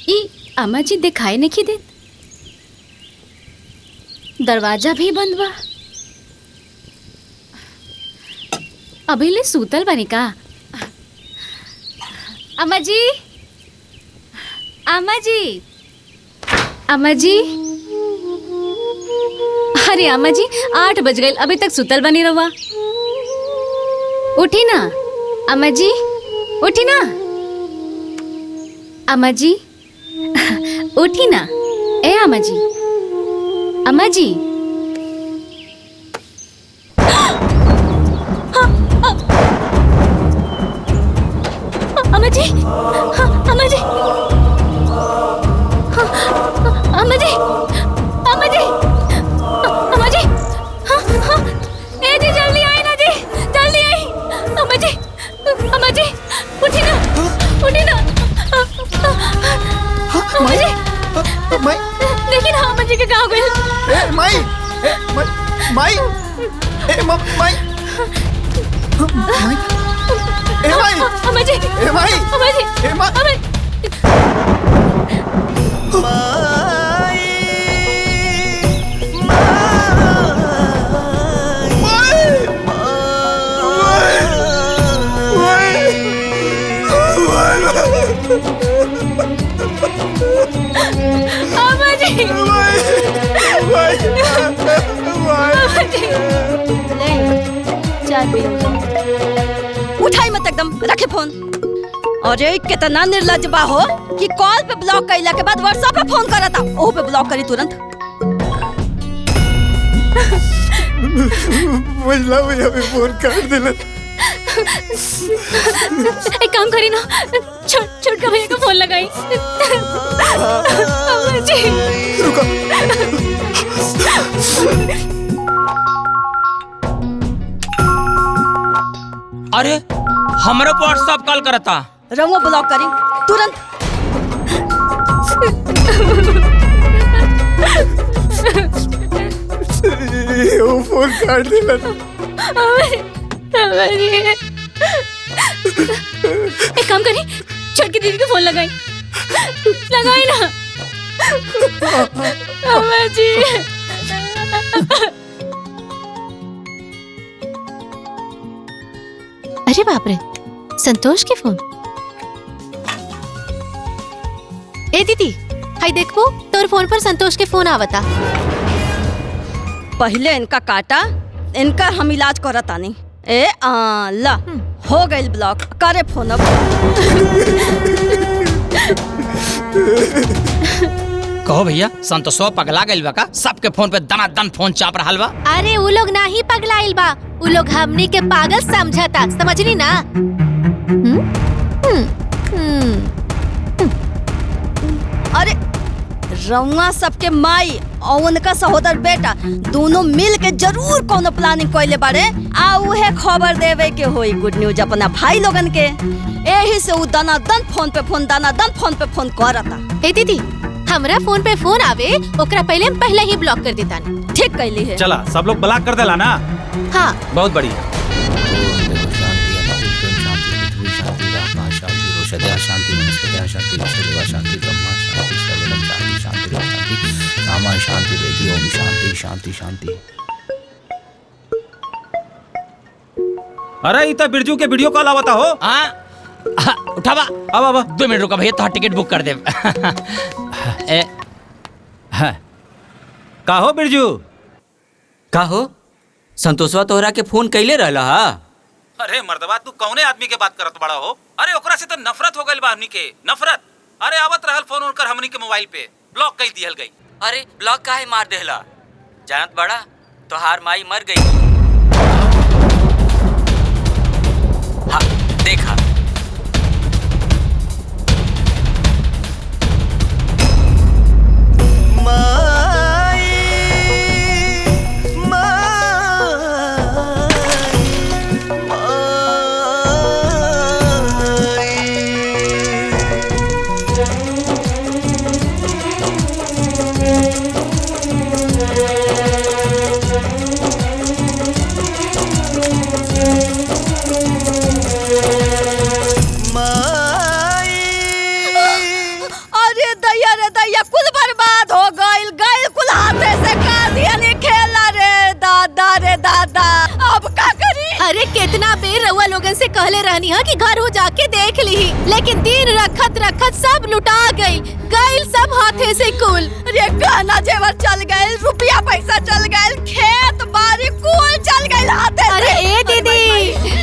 ई अम्मा जी दिखाई नहीं देत। दरवाजा भी बंद बा। अभी ले सूतल बनी का? अम्मा जी, अम्मा जी, अम्मा जी। अरे अम्मा जी 8 बज गए, अभी तक सूतल बनी रहुआ। उठी ना अम्मा जी, उठी ना अम्मा जी, उठी ना। ए अम्मा जी, अम्मा जी। अम्मा जी, अम्मा जी, अम्मा जी, अम्मा जी, अम्मा जी, ए जी जल्दी आई ना जी, जल्दी आई। अम्मा जी, अम्मा जी, उठी ना, उठी ना। अम्मा जी, देखी ना अम्मा जी के कहाँ गए? माई, माई, माई, अम्मा जी, माई, अम्मा जी, उठाई मत एकदम, रखे फोन। अरे कितना निर्लज बा हो कि कॉल पे ब्लॉक कइला के बाद व्हाट्सएप पे फोन करता, ओह पे ब्लॉक करी तुरंत। महिला भैया भी फोन कर दिला। एक काम करी ना, छोटका भैया को फोन लगाई। अम्मा जी, अरे हमरे पे व्हाट्सएप कॉल करता। रंगो ब्लॉक करी तुरंत। वो फोन काट दिला। एक काम करी, छोटकी दीदी को फोन लगाई, लगाई ना। अम्मा जी, अरे बाप रे, संतोष के फोन। ए दीदी, हाय देखो तोर फोन पर संतोष के फोन आवता। पहले इनका काटा, इनका हम इलाज करता नहीं। ए ला हो गई ब्लॉक, करे फोन अब। कहो भैया, संतोषवा पगला गइल बा का? सबके फोन पे दनादन फोन चाप रहल बा। अरे वो लोग ना ही पगलाइल बा, वो लोग हमनी के पागल समझता, समझनी ना? अरे रउआ सबके माई और उनका सहोदर बेटा दोनों मिल के जरूर कोनो प्लानिंग कइले बारे, आ उहे खबर देवे के होई गुड न्यूज अपना भाई लोगन के। एही से उ दनादन फोन पे फोन करता। ए दीदी, हमरा फोन पे फोन आवे ओकरा पहले ही ब्लॉक कर देता। ठीक कैली है। चला सब लोग ब्लॉक कर देला ना। हाँ बहुत बढ़िया। शांति वनस्पति शांति विश्वदेवा शांति ब्रह्मा शांति सर्वलम शांति शांति शांति रामा शांति रेडी ओम शांति शांति शांति। अरे इतना बिरजू के वीडियो कॉल आवता हो। उठावा। अब 2 मिनट रुका भैया, तो टिकट बुक कर दे। का हो बिरजू? का हो संतोषवा तोहरा के फोन कैले रहला हा? अरे मर्दबा, तू कौने आदमी के बात करत बड़ा हो? अरे ओकरा से तो नफरत हो गइल बा हमनी के, नफरत। अरे आवत रहल फोन उनकर हमनी के मोबाइल पे, ब्लॉक कर दिहल गई। अरे ब्लॉक काहे मार देहला? जानत बड़ा तोहार माई मर गई। हाँ देखा। से कहले रहनी है कि घर हो जाके देख ली, लेकिन दिन रखत रखत सब लुटा गई, गईल सब हाथे से कुल। अरे गहना जेवर चल गए, रुपया पैसा चल गए, खेत बाड़ी कुल चल गए हाथे से। अरे ए दीदी,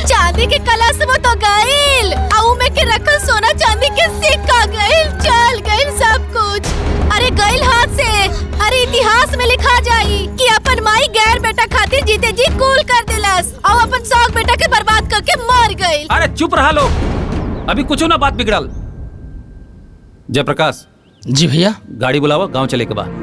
चांदी के कलश वो तो गईल, आऊ में के रखल सोना चांदी के सिक्का गईल, चल गईल सब कुछ। अरे गईल हाथ से। अरे इतिहास में लिखा जाई कि अपन माई गैर बेटा खातिर जीते जी कूल कर दिलस और अपन शौक बेटा के बर्बाद करके मर गईल। अरे चुप रहा लोग, अभी कुछ ना बात बिगड़ल। जयप्रकाश। जी भैया। गाड़ी बुलावा, गांव चले के बाद।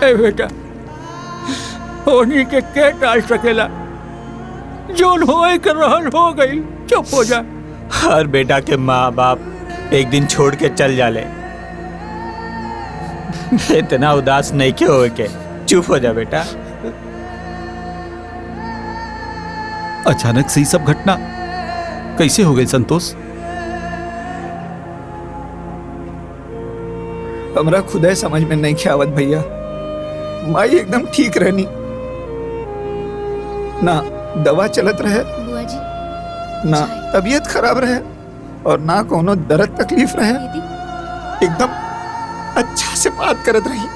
ए बेटा, होनी के टाल सकेला, जोन होए कर रहल हो गई, चुप हो जा। हर बेटा के माँ बाप एक दिन छोड़ के चल जाले, इतना उदास नहीं क्यों हो के, चुप हो जा बेटा। अचानक से सब घटना कैसे हो गई संतोष? हमरा खुदे समझ में नहीं आवत भैया। माई एकदम ठीक रहनी, ना दवा चलत रहे, बुआ जी, ना तबीयत खराब रहे और ना कोनो दर्द तकलीफ रहे, एकदम अच्छा से बात करत रही।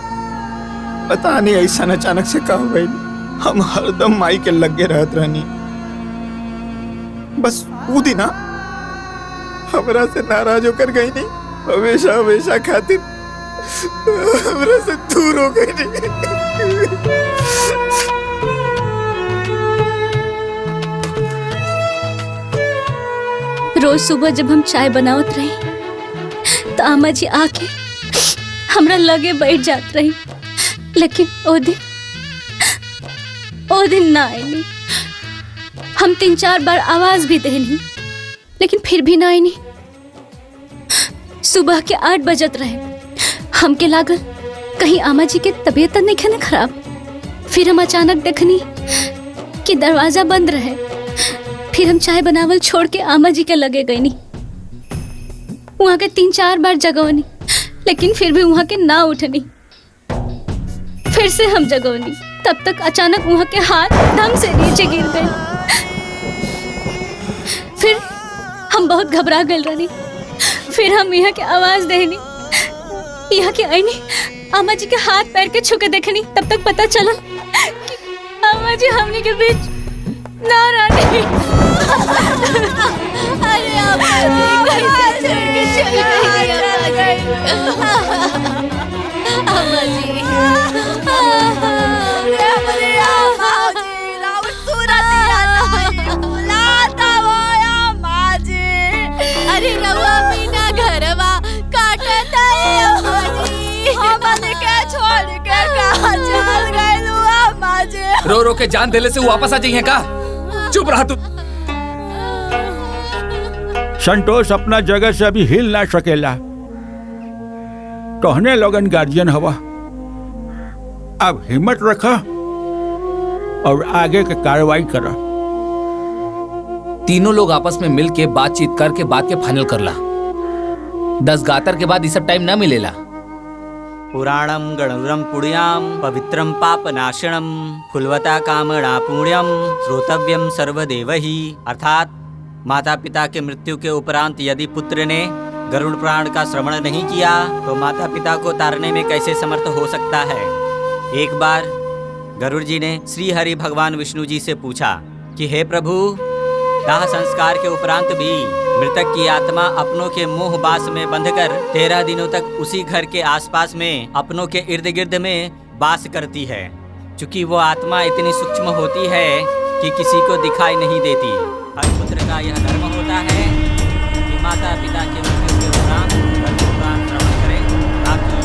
पता नहीं ऐसा अचानक से का हो गई, हम हरदम माई के लगे रहत रहनी। बस वो दिन हमरा से नाराज होकर गई नहीं, हमेशा हमेशा खातिर हमरा से दूर हो गई नहीं। रोज सुबह जब हम चाय बनावत रही तो आमा जी आके हमरा लगे बैठ जात रही, लेकिन ओ दिन ना आईनी। हम 3-4 बार आवाज भी देनी, लेकिन फिर भी ना आईनी। सुबह के 8 बजत रहे, हमके लागल कहीं आमा जी के तबीयत नहीं है ना खराब। फिर हम अचानक देखनी कि दरवाजा बंद रहे। फिर हम चाय बनावल छोड़ के आमा जी के लगे गईनी। वहाँ के 3-4 बार जगवनी, लेकिन फिर भी वहाँ के ना उठनी। फिर से हम जगवनी, तब तक अचानक वहाँ के हाथ दम से नीचे गिर गए। फिर हम बहुत घबरा गए रही। फिर हम यहाँ के आवाज देनी, यहाँ के आईनी, आमा जी के हाथ पैर के छू के देखनी। तब तक पता चला कि आमा जी हमने के बीच ना रहनी। अरे आमा जी कैसे छोड़ के चली गई आमा जी। अरे रवा बिना घरवा काटत है आमा जी। हमने के छोड़ के कहाँ चल गए अम्मा जी? रो रो के जान देले से वो वापस आ जाइए का? चुप रहा तू। संतोष अपना जगह से अभी हिल ना सकेला, कहने लोगन गार्जियन हवा। अब हिम्मत रखा और आगे के कार्रवाई करा। तीनों लोग आपस में मिल के बातचीत करके बात के फाइनल करला। 10 गातर के बाद इस टाइम ना मिलेला। पुराणम गणुरम पुण्याम पवित्रम पापनाशनम फुलवता कामना पुण्यम श्रोतव्यम सर्वदेवहि। अर्थात माता पिता के मृत्यु के उपरांत यदि पुत्र ने गरुड़ पुराण का श्रवण नहीं किया तो माता पिता को तारने में कैसे समर्थ हो सकता है। एक बार गरुड़ जी ने श्री हरि भगवान विष्णु जी से पूछा कि हे प्रभु, दाह संस्कार के उपरांत भी मृतक की आत्मा अपनों के मोह बास में बंधकर 13 दिनों तक उसी घर के आसपास में अपनों के इर्द गिर्द में वास करती है। चूंकि वो आत्मा इतनी सूक्ष्म होती है कि किसी को दिखाई नहीं देती। हर पुत्र का यह धर्म होता है कि माता पिता के मृत्यु के उपरांत गरुड़ पुराण श्रवण करे, ताकि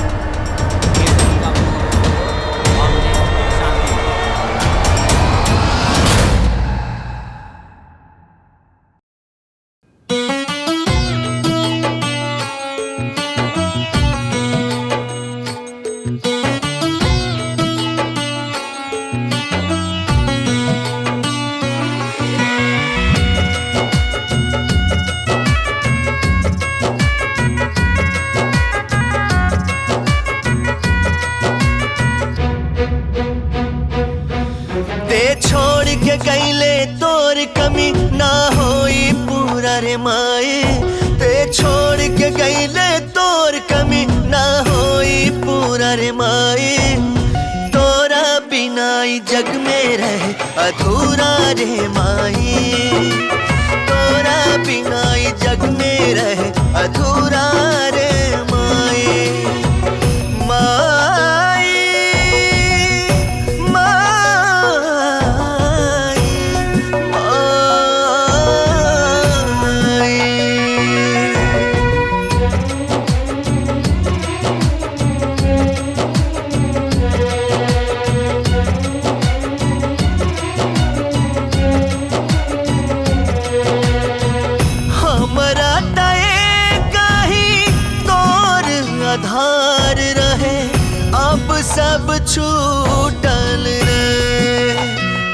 रे माए ते छोड़ के गईले तोर कमी ना होई पूरा रे माए तोरा बिना ई जग में रहे अधूरा रे माए तोरा बिना ई जग में रहे अधूरा रे माए माए आधार रहे अब सब छूटल रे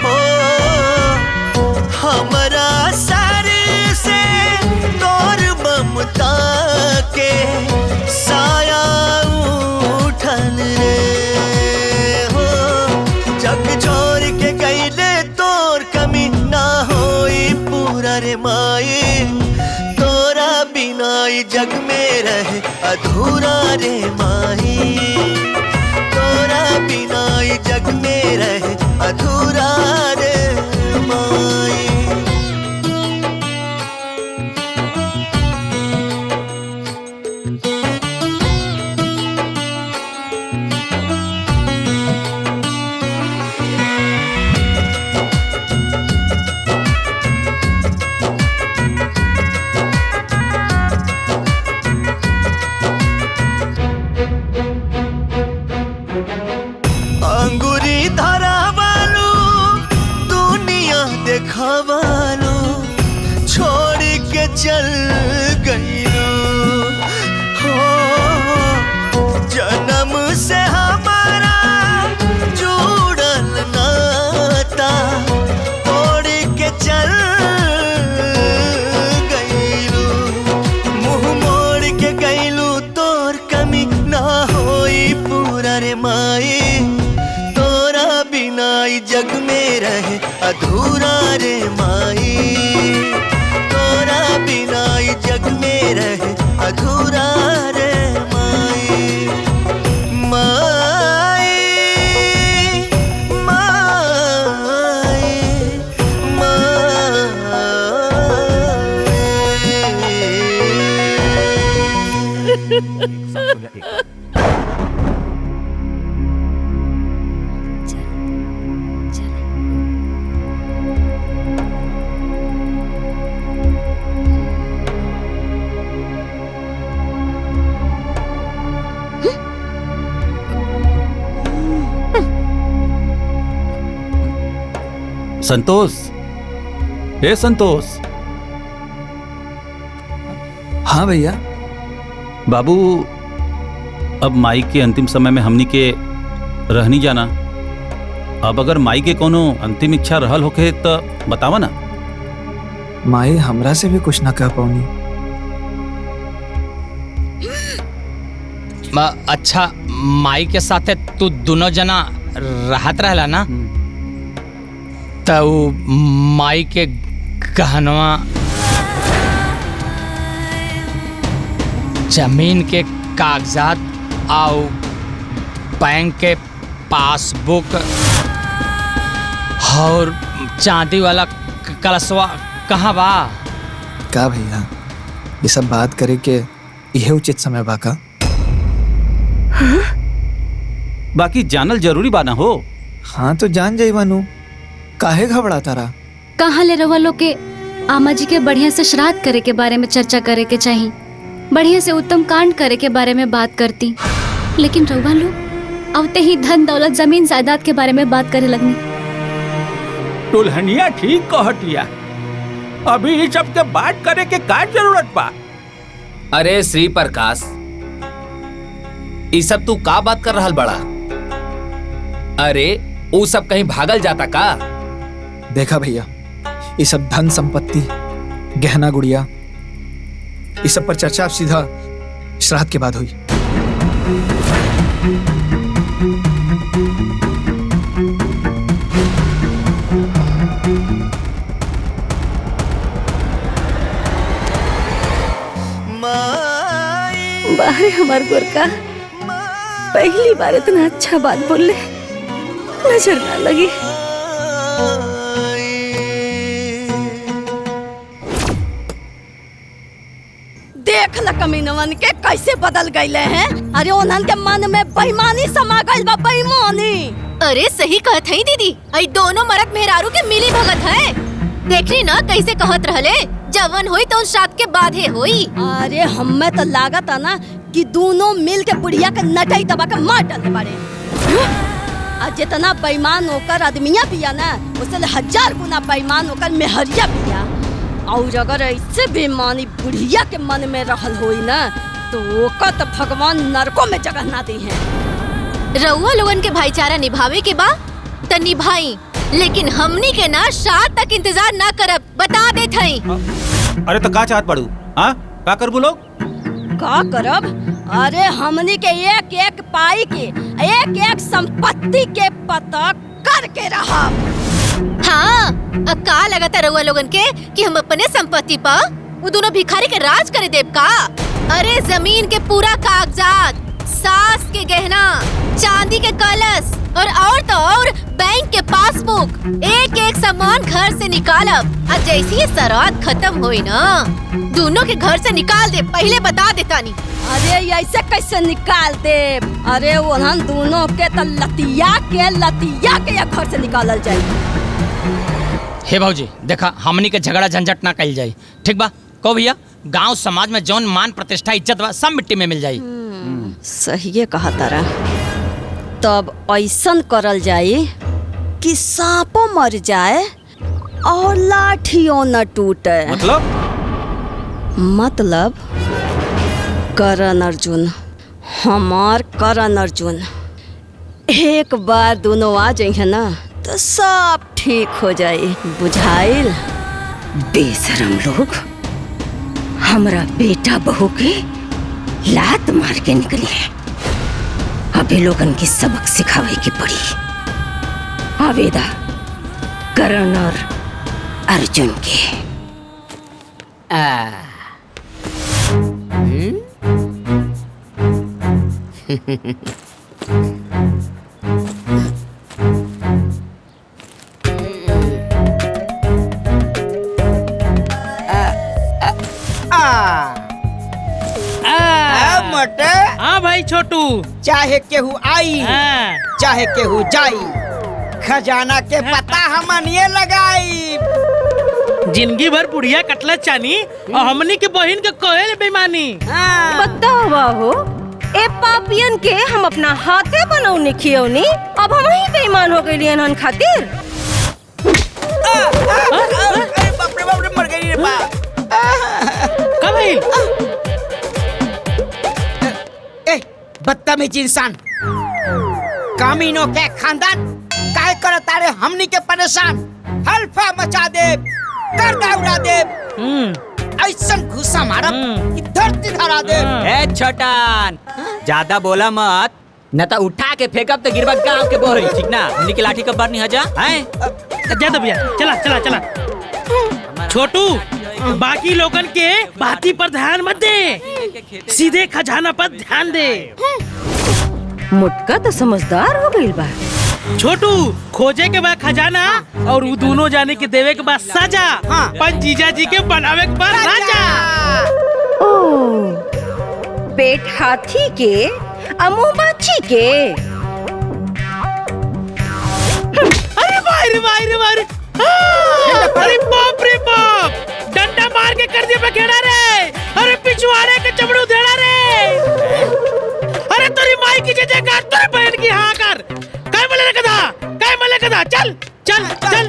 हो हमरा सर से तोर ममता के साया उठल रे हो जग छोड़ के गईले तोर कमी ना होई पूरा रे माए तोरा बिना ई जग में रहे अधूरा रे माही तोरा बिना ई जग में रहे अधूरा रे माही अंगूरी धरा वालो दुनिया देखा वालो छोड़ के चल गई हो जन्म से हमारा जुड़ल नाता तोड़ के चल गईलू मुंह मोड़ के गईलू तोर कमी ना होई पूरा रे माए तोरा बिना ई जग में रहे अधूरा रे माई तोरा बिना ई जग में रहे अधूरा रे माई माई संतोष, हे संतोष। हाँ भैया। बाबू, अब माई के अंतिम समय में हमनी के रहनी जाना। अब अगर माई के कोनो अंतिम इच्छा रहल होके तो बतावा ना। माई हमरा से भी कुछ ना कह पाऊनी। अच्छा, माई के साथे तू दोनों जना रहत रहला ना? तो माई के गहनवा, जमीन के कागजात और बैंक के पासबुक और चांदी वाला कलशवा कहाँ बा? का भैया, ये सब बात करे के यह उचित समय बा का? बाकी जानल जरूरी बा ना हो। हाँ तो जान जाई बानू, काहे घबराता रहा? कहाँ ले रवा लोग के आमा जी के बढ़िया से श्राद्ध करे के बारे में चर्चा करे के चाहिए, बढ़िया से उत्तम कांड करे के बारे में बात करती, लेकिन रवा लोग आवते ही धन दौलत जमीन जायदाद के बारे में बात करे लगनी। दुल्हनिया ठीक कहतिया, अभी इस सब के बात करे के का जरूरत बा? अरे श्री प्रकाश, ये सब तू का बात कर रहल बड़ा? अरे वो सब कहीं भागल जाता का? देखा भैया, ये सब धन संपत्ति, गहना गुड़िया, इस सब पर चर्चा सीधा श्राद्ध के बाद हुई। अरे हमार गोरका पहली बार इतना अच्छा बात बोले नजर ना लगी। देख ल कमीनवन के कैसे बदल गईले हैं। अरे उन्हन के मन में बेईमानी समा गइल बा, बेईमानी। अरे सही कहत है दीदी, आई दोनों मरद मेहरारू के मिली भगत है। देखली ना कैसे कहत रहले, जवन होई तो श्राद्ध के बाद है होई। अरे हमें तो लागत है ना कि दोनों मिल के बुढ़िया के नटाई दबा के मार डाले बारे। और जितना बेईमान होकर आदमिया पिया ना, उससे 1000 गुना बेईमान होकर मेहरिया पिया। और अगर ऐसे बेईमानी बुढ़िया के मन में रहल होई ना, तो ओका तो भगवान नरकों में जगह ना दी है। रउआ लोगन के भाईचारा निभावे के बा त निभाई, लेकिन हमनी के ना श्राद्ध तक इंतजार ना करब, बता देत हई। अरे तो का चाहत पड़ू? हाँ का करबू लोग? का करब? अरे हमनी के एक एक पाई के एक एक संपत्ति के पता करके रहा। हाँ, का लगता रउआ लोगन के कि हम अपने संपत्ति पा वो दोनों भिखारी के राज करे देव का? अरे जमीन के पूरा कागजात, सास के गहना, चांदी के कलश और तो और बैंक के पासबुक, एक एक सामान घर से निकालब। और जैसे ही श्राद्ध खत्म होई ना, दोनों के घर से निकाल दे, पहले बता देता नहीं। अरे ऐसे कैसे निकाल दे? अरे उन्हन दोनों के तो लतिया के घर से निकालल जाए। हे भाऊजी देखा, हमनी के झगड़ा झंझट ना कइल जाई, ठीक बा? को भैया गांव समाज में जौन मान प्रतिष्ठा इज्जत बा सब मिट्टी में मिल जाई। सही कहा तारा। तब ऐसन करल जाए कि सांपो मर जाए और लाठियों न टूटे। मतलब करण अर्जुन, हमार करण अर्जुन, एक बार दोनों आ जाए ना तो सब ठीक हो जाए, बुझाइल? बेशरम लोग, हमरा बेटा बहू के लात मार के निकली है। अभी लोगन की सबक सिखावे की पड़ी। आवेदा करण और अर्जुन के। मोटे। हाँ भाई छोटू, चाहे केहू आई चाहे केहू जाई, खजाना के पता हमन ये लगाई। जिंदगी भर बुढ़िया कटले चानी और हमनी के बहन के कोयल बेईमानी। बतावा हो, ए पापियन के हम अपना हाथे बनौने खियौनी, अब हम ही बेईमान हो गइली हन खातिर। बाप रे मर गई रे बा। बदतमीज इंसान, कामीनों के खानदान काय करता रे हमनी के परेशान। हल्फा मचा दे, गर्दा उड़ा दे, ऐसा घुसा मारा कि धरती धरा दे। ए छोटान, ज्यादा बोला मत, न तो उठा के फेंकब तो गिरबा गांव के बोरी, ठीक ना? हमनी के लाठी कब्बर नहीं हजा हैं? ज्यादा भैया, चला चला चला। छोटू, बाकी लोगन के बाती पर ध्यान मत दे, सीधे खजाना पर ध्यान दे। मुटका तो समझदार हो गइल बा। छोटू, खोजे के बाद खजाना और वो दोनों जाने के देवे के बाद सजा। पर जीजा जी के बनावे के बाद राजा। ओ, पेट हाथी के अमुह बाछी के। अरे मार मार मार, अरे बाप रे बाप, डंडा मार के कर दिया बखेड़ा रे। अरे पिछवाड़े के चमड़ू धेड़ा रे। अरे तेरी माई की जगह तेरे बहन की हाँ कर। काय मले कदा, चल चल चल चल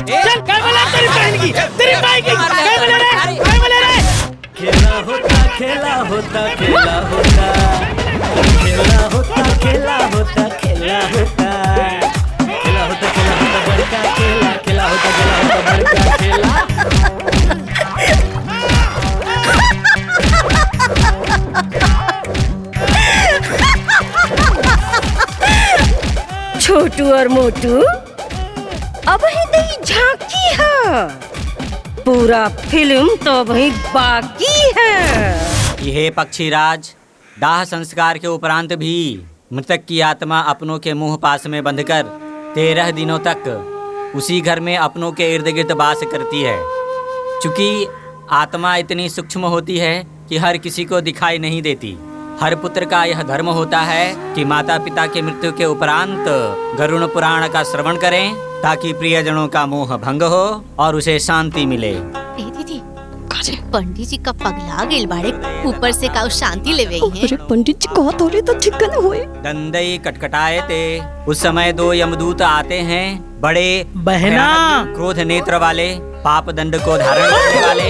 चल, काय मले तेरी बहन की, तेरी माई की, काय मले रे, काय मले रे। खेला होता खेला होता खेला होता खेला होता खेला होता खेला होता खेला होता खेला होता बड़का खेला, खेला होता खेला होता बड़का खेला। छोटू और मोटू, अब ही नहीं झांकी है, पूरा फिल्म तो वही बाकी है। ये पक्षीराज, दाह संस्कार के उपरांत भी मृतक की आत्मा अपनों के मुंह पास में बंधकर 13 दिनों तक उसी घर में अपनों के इर्द गिर्द वास करती है। चूंकि आत्मा इतनी सूक्ष्म होती है कि हर किसी को दिखाई नहीं देती। हर पुत्र का यह धर्म होता है कि माता पिता के मृत्यु के उपरांत गरुड़ पुराण का श्रवण करें ताकि प्रियजनों का मोह भंग हो और उसे शांति मिले। दीदी पंडित जी का पगला गेल बाड़े, ऊपर से का शांति लेवे हैं। अरे पंडित जी कहा तो तो ठीक न होए। दंदई कटकटाए थे। उस समय 2 यमदूत आते हैं, बड़े बहना क्रोध नेत्र वाले, पाप दंड को धारण करने वाले।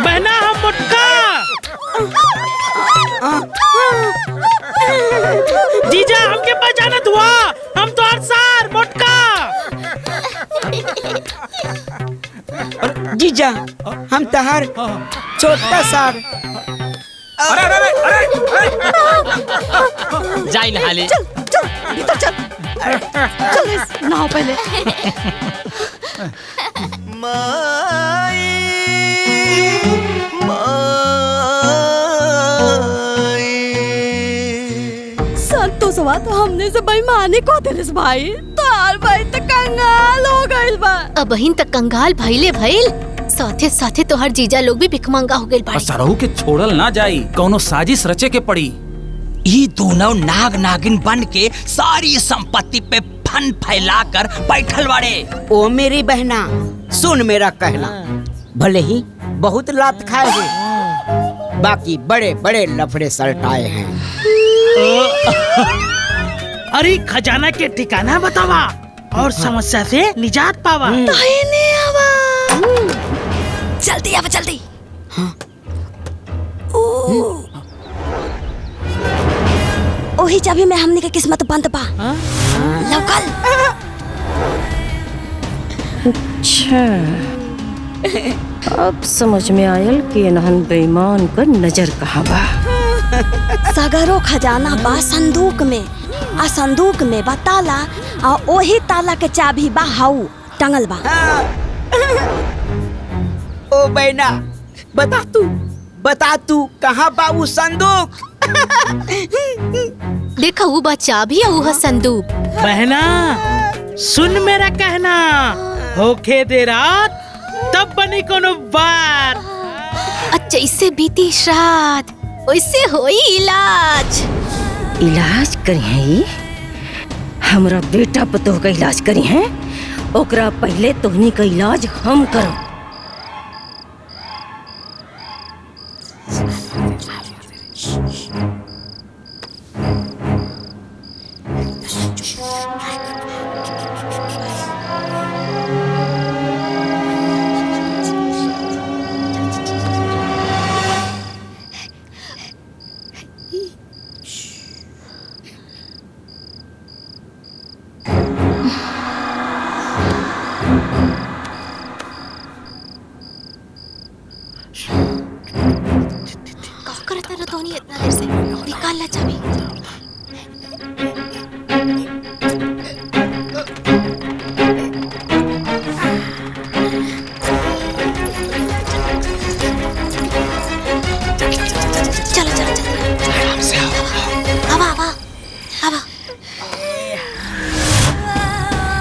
बहना हम मुटका जीजा हमके पहचानत हुआ, हम तो हर सार मोटका। जीजा हम तहार छोटा सार। जाई नहाले। चल चल भीतर चल। चल नहाओ पहले। संतोषवा तो हमने से बेईमानी को दिलिस भाई। तार भाई तो कंगाल हो गइल बा। अब बहिन तक कंगाल भइले भइल, साथे साथे तो हर जीजा लोग भी भिखमंगा हो गइल बाड़े। सरहू के छोड़ल ना जाई, कौनो साजिश रचे के पड़ी। ये दोनों नाग नागिन बन के सारी संपत्ति पे फन फैलाकर बैठल बाड़े। ओ मेरी बहना सुन मेरा कहना, भले ही बहुत लात खाए हैं, बाकी बड़े बड़े लफड़े सल्टाए हैं। अरे खजाना के ठिकाना बतावा और समस्या से निजात पावा। जल्दी आवा जल्दी। ओही चाबी में हमने के किस्मत बंद बा। लौकल। अच्छा अब समझ में आयल कि इन्हन बेईमान का नजर कहाँ बा। सगरो खजाना बा संदूक में, आ संदूक में बा ताला, आ ओही ताला के चाबी बा हाउ टंगल बा। ओ बहना बता तू कहाँ बा वो संदूक। देखा वो बा चाबी है वो संदूक। बहना सुन मेरा कहना, होके दे रात तब बनी कोनो बार। अच्छा इससे बीती श्राद्ध वैसे होई इलाज। इलाज करी है हमरा बेटा पतोह का इलाज करी है, ओकरा पहले तोहनी का इलाज हम करो।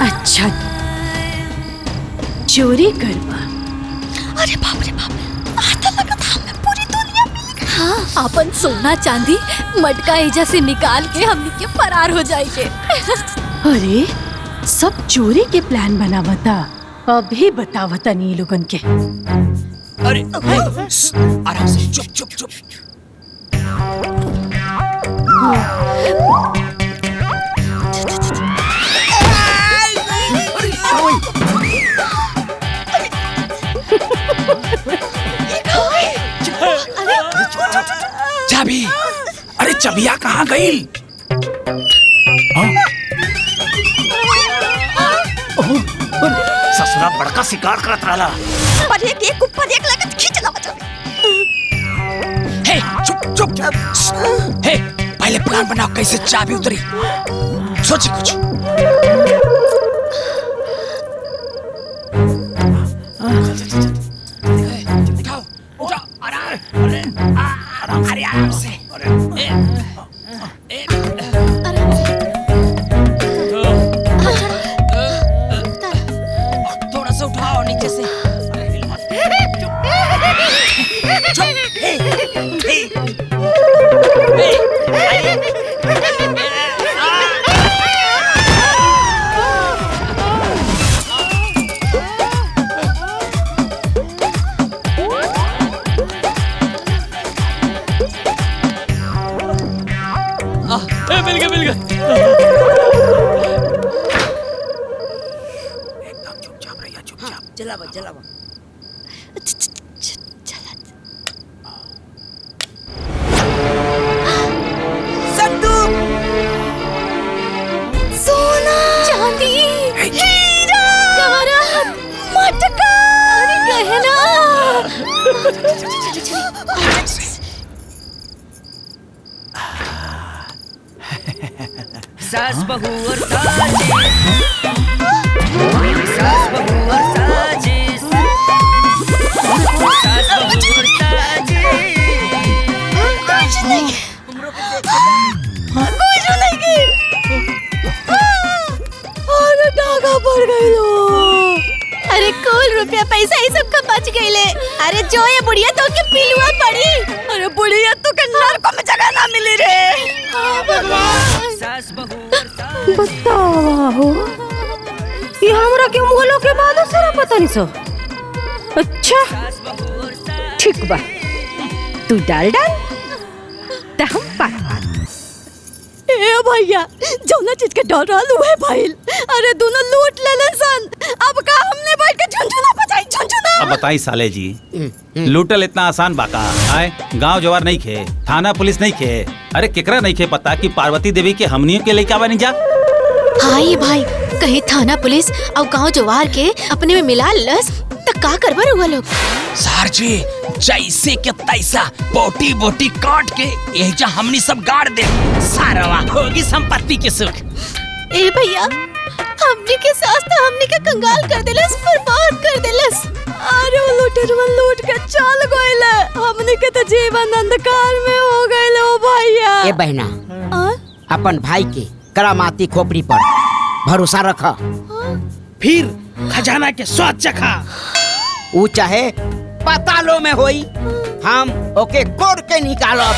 अच्छा चोरी करवा। अरे बाप रे बाप, आता लगा था हमें पूरी दुनिया मिल गई। हाँ अपन सोना चांदी मटका एजा से निकाल के हमनी के फरार हो जाएंगे। अरे सब चोरी के प्लान बनावता, अभी बतावता नहीं लोगन के। अरे आराम से, चुप चुप चुप। चाबी, अरे चबिया कहाँ गई? ससुरा बड़का शिकार करत रहला। पर एक ऊपर एक लगत खींच ला बचा। हे चुप चुप। हे पहले प्लान बनाओ कैसे चाबी उतरी। सोच कुछ। अरे आराम से थोड़ा सा उठाओ नीचे से। मिल गया मिल गया। एकदम चुपचाप रहिए, चुपचाप। जलावा जलावा। संदूक, सोना, चांदी, हीरा, जवाहरात, मटका, अरे गहना। सास बहू और साजिश, सास बहू और साजिश, सास बहू और साजिश। कुछ नहीं। अरे डागा पड़ गई लो। अरे कुल रुपया पैसा ही सबका बच गईले। अरे जो ये बुढ़िया तो के पिलुआ पड़ी। अरे बुढ़िया तो के नरक में जगह ना मिली रे। बतावा हो ये हमरा के मुगलों के बाद सारा पता नहीं सो। अच्छा ठीक बा, तू डाल तो हम बात ए भैया जौना चीज के डर रहलू है भाईल। अरे दोनों लूट लेलन सन। अब का हमने बैठ के झुनझुना बजाई झुनझुना। अब बताई साले जी, लूटल इतना आसान बाका आए? गांव जवार नहीं खे, थाना पुलिस नहीं खे, अरे केकरा नहीं खे पता कि पार्वती देवी के हमनियों के लइका बनी जा। हाय भाई, कहीं थाना पुलिस और गांव जवार के अपने में मिला लस तो का करबर हुआ लोग। सर जी जैसे के तैसा बोटी बोटी काट के एजा हमनी सब गाड़ दे, सारवा होगी संपत्ति के सुख। ए भैया हमनी के सास तो हमनी के कंगाल कर देलस, बर्बाद कर देलस। अरे वो लूटरवन लूट के चल गइले। हमनी के तो जीवन अंधकार में हो गइले ओ भैया। ए बहना, अपन भाई के करामाती खोपड़ी पर भरोसा रखा, फिर खजाना के स्वाद चखा। ऊ चाहे पातालों में होई, हम ओके कोड़ के निकालब।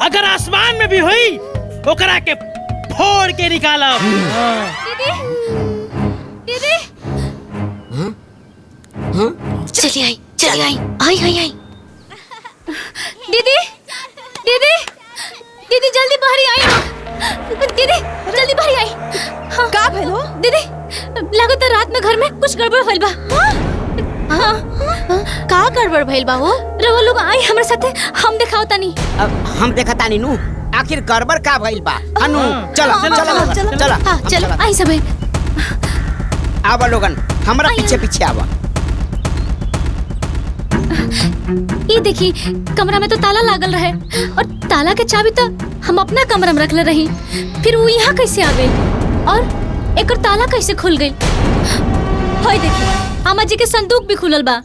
अगर आसमान में भी हुई ओकरा के फोड़ के निकालब। दीदी चली आई, चली आई, आई आई आई। दीदी दीदी दीदी जल्दी बाहर आई। दीदी जल्दी बाहर आई। हाँ। का भेलो? दीदी लागत है रात में घर में कुछ गड़बड़ भइल बा। हाँ। का गड़बड़ भइल बा हो? रवा लोग आई हमरे साथे, हम दिखाओ तनी। अब हम देखा तानी नू, आखिर गड़बड़ का भइल बा। हनु चला चला चला। हाँ चलो आई सब। आवा लोगन, हमरा पीछे पीछे आवा। ये देखी कमरा में तो ताला लागल रहे और ताला के चाबी तो हम अपना कमरा में रखले रही। फिर वो यहाँ कैसे आ गई और एकर ताला कैसे खुल गई? होय देखी अम्मा जी के संदूक भी खुलल बा।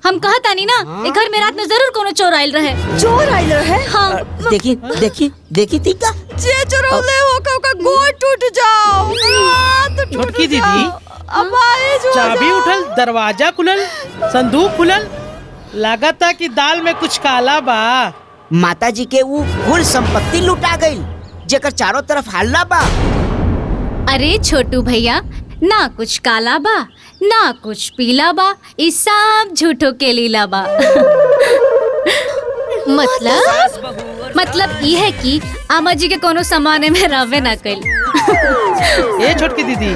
हम कहा तानी ना एक घर में रात में जरूर कोनो चोर आइल रहे। चोर आइल रहे? हाँ। देखी देखी देखी तीका जे चोरौले हो का गोड़ टूट जाओ। छोटकी दीदी, अब आए जो चाबी उठल, दरवाजा खुलल, संदूक खुलल, लागता कि दाल में कुछ काला बा। माता जी के वो कुल संपत्ति लुटा गई, जेकर चारों तरफ हल्ला बा। अरे छोटू भैया, ना कुछ काला बा ना कुछ पीला बा, इस सब झूठो के लीला बा। मतलब ये है कि आमा जी के कोनो सामाने में रवे ना कल। ए छोटकी दीदी,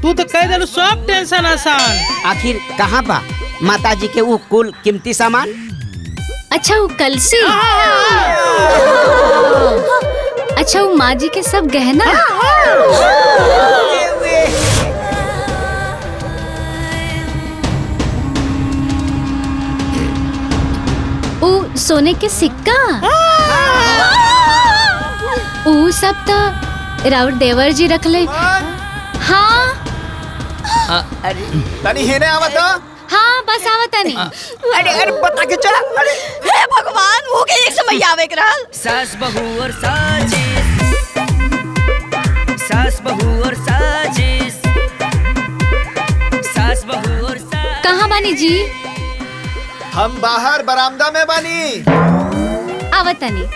तू तो कह देलू सब टेंशन आसान। आखिर कहाँ बा माता जी के वो कुल कीमती सामान? अच्छा वो कलसी, अच्छा वो माँ जी के सब गहना, वो सोने के सिक्का, वो सब तो राउत देवर जी रख ले। हाँ तनी हेने आवा तो। हाँ बस आवत नहीं। अरे अरे बता के चला। अरे हे भगवान वो के एक समय आवे के रहल। सास बहू और साजिश, सास बहू और साजिश, सास बहू और साजिश। कहाँ बानी जी? हम बाहर बरामदा में बानी। आवत नहीं।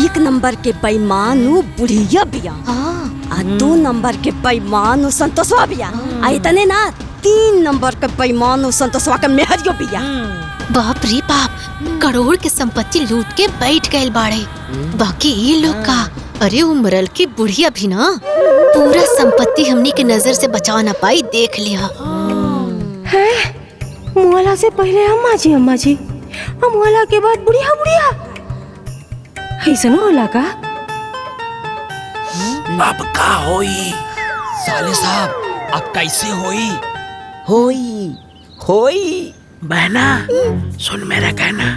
एक नंबर के बेईमान उ बुढ़िया बिया आ 2 नंबर के बेईमान उ संतोषवा बिया आ इतने ना 3 नंबर के बेईमान उ संतोषवा के मेहरियो बिया। बाप रे बाप, करोड़ के संपत्ति लूट के बैठ गए बाड़े। बाकी ये लोग का, अरे वो मरल की बुढ़िया भी ना पूरा संपत्ति हमनी के नजर से बचा ना पाई, देख लिया। मुआला से पहले अम्मा जी मुआला के बाद बुढ़िया ऐसा न होला का? अब का होई साले साहब, अब कैसे होई? होई बहना सुन मेरा कहना,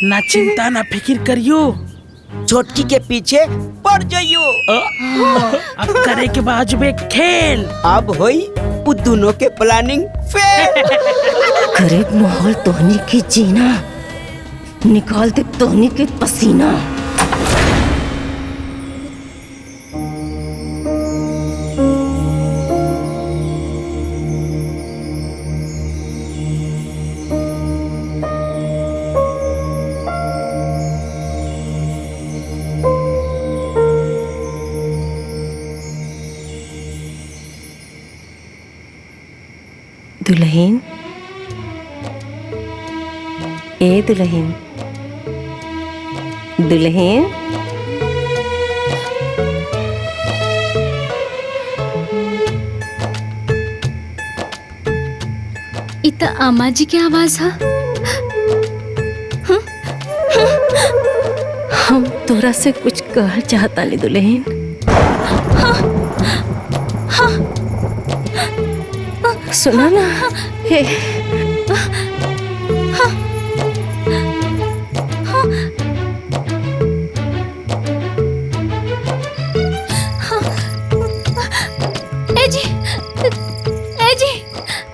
ना चिंता ना फिक्र करियो, छोटकी के पीछे पड़ जाइयो। अब करे के बाजुबे खेल। अब होई वो दोनों के प्लानिंग फेल। गरीब माहौल तोहनी की जीना, निकाल दे तोहनी के पसीना। दुल्हन, ए दुल्हन, दुल्हन, इतना अम्मा जी की आवाज है। हम तोरा से कुछ कह चाहता नहीं दुल्हन। सुना ना, हे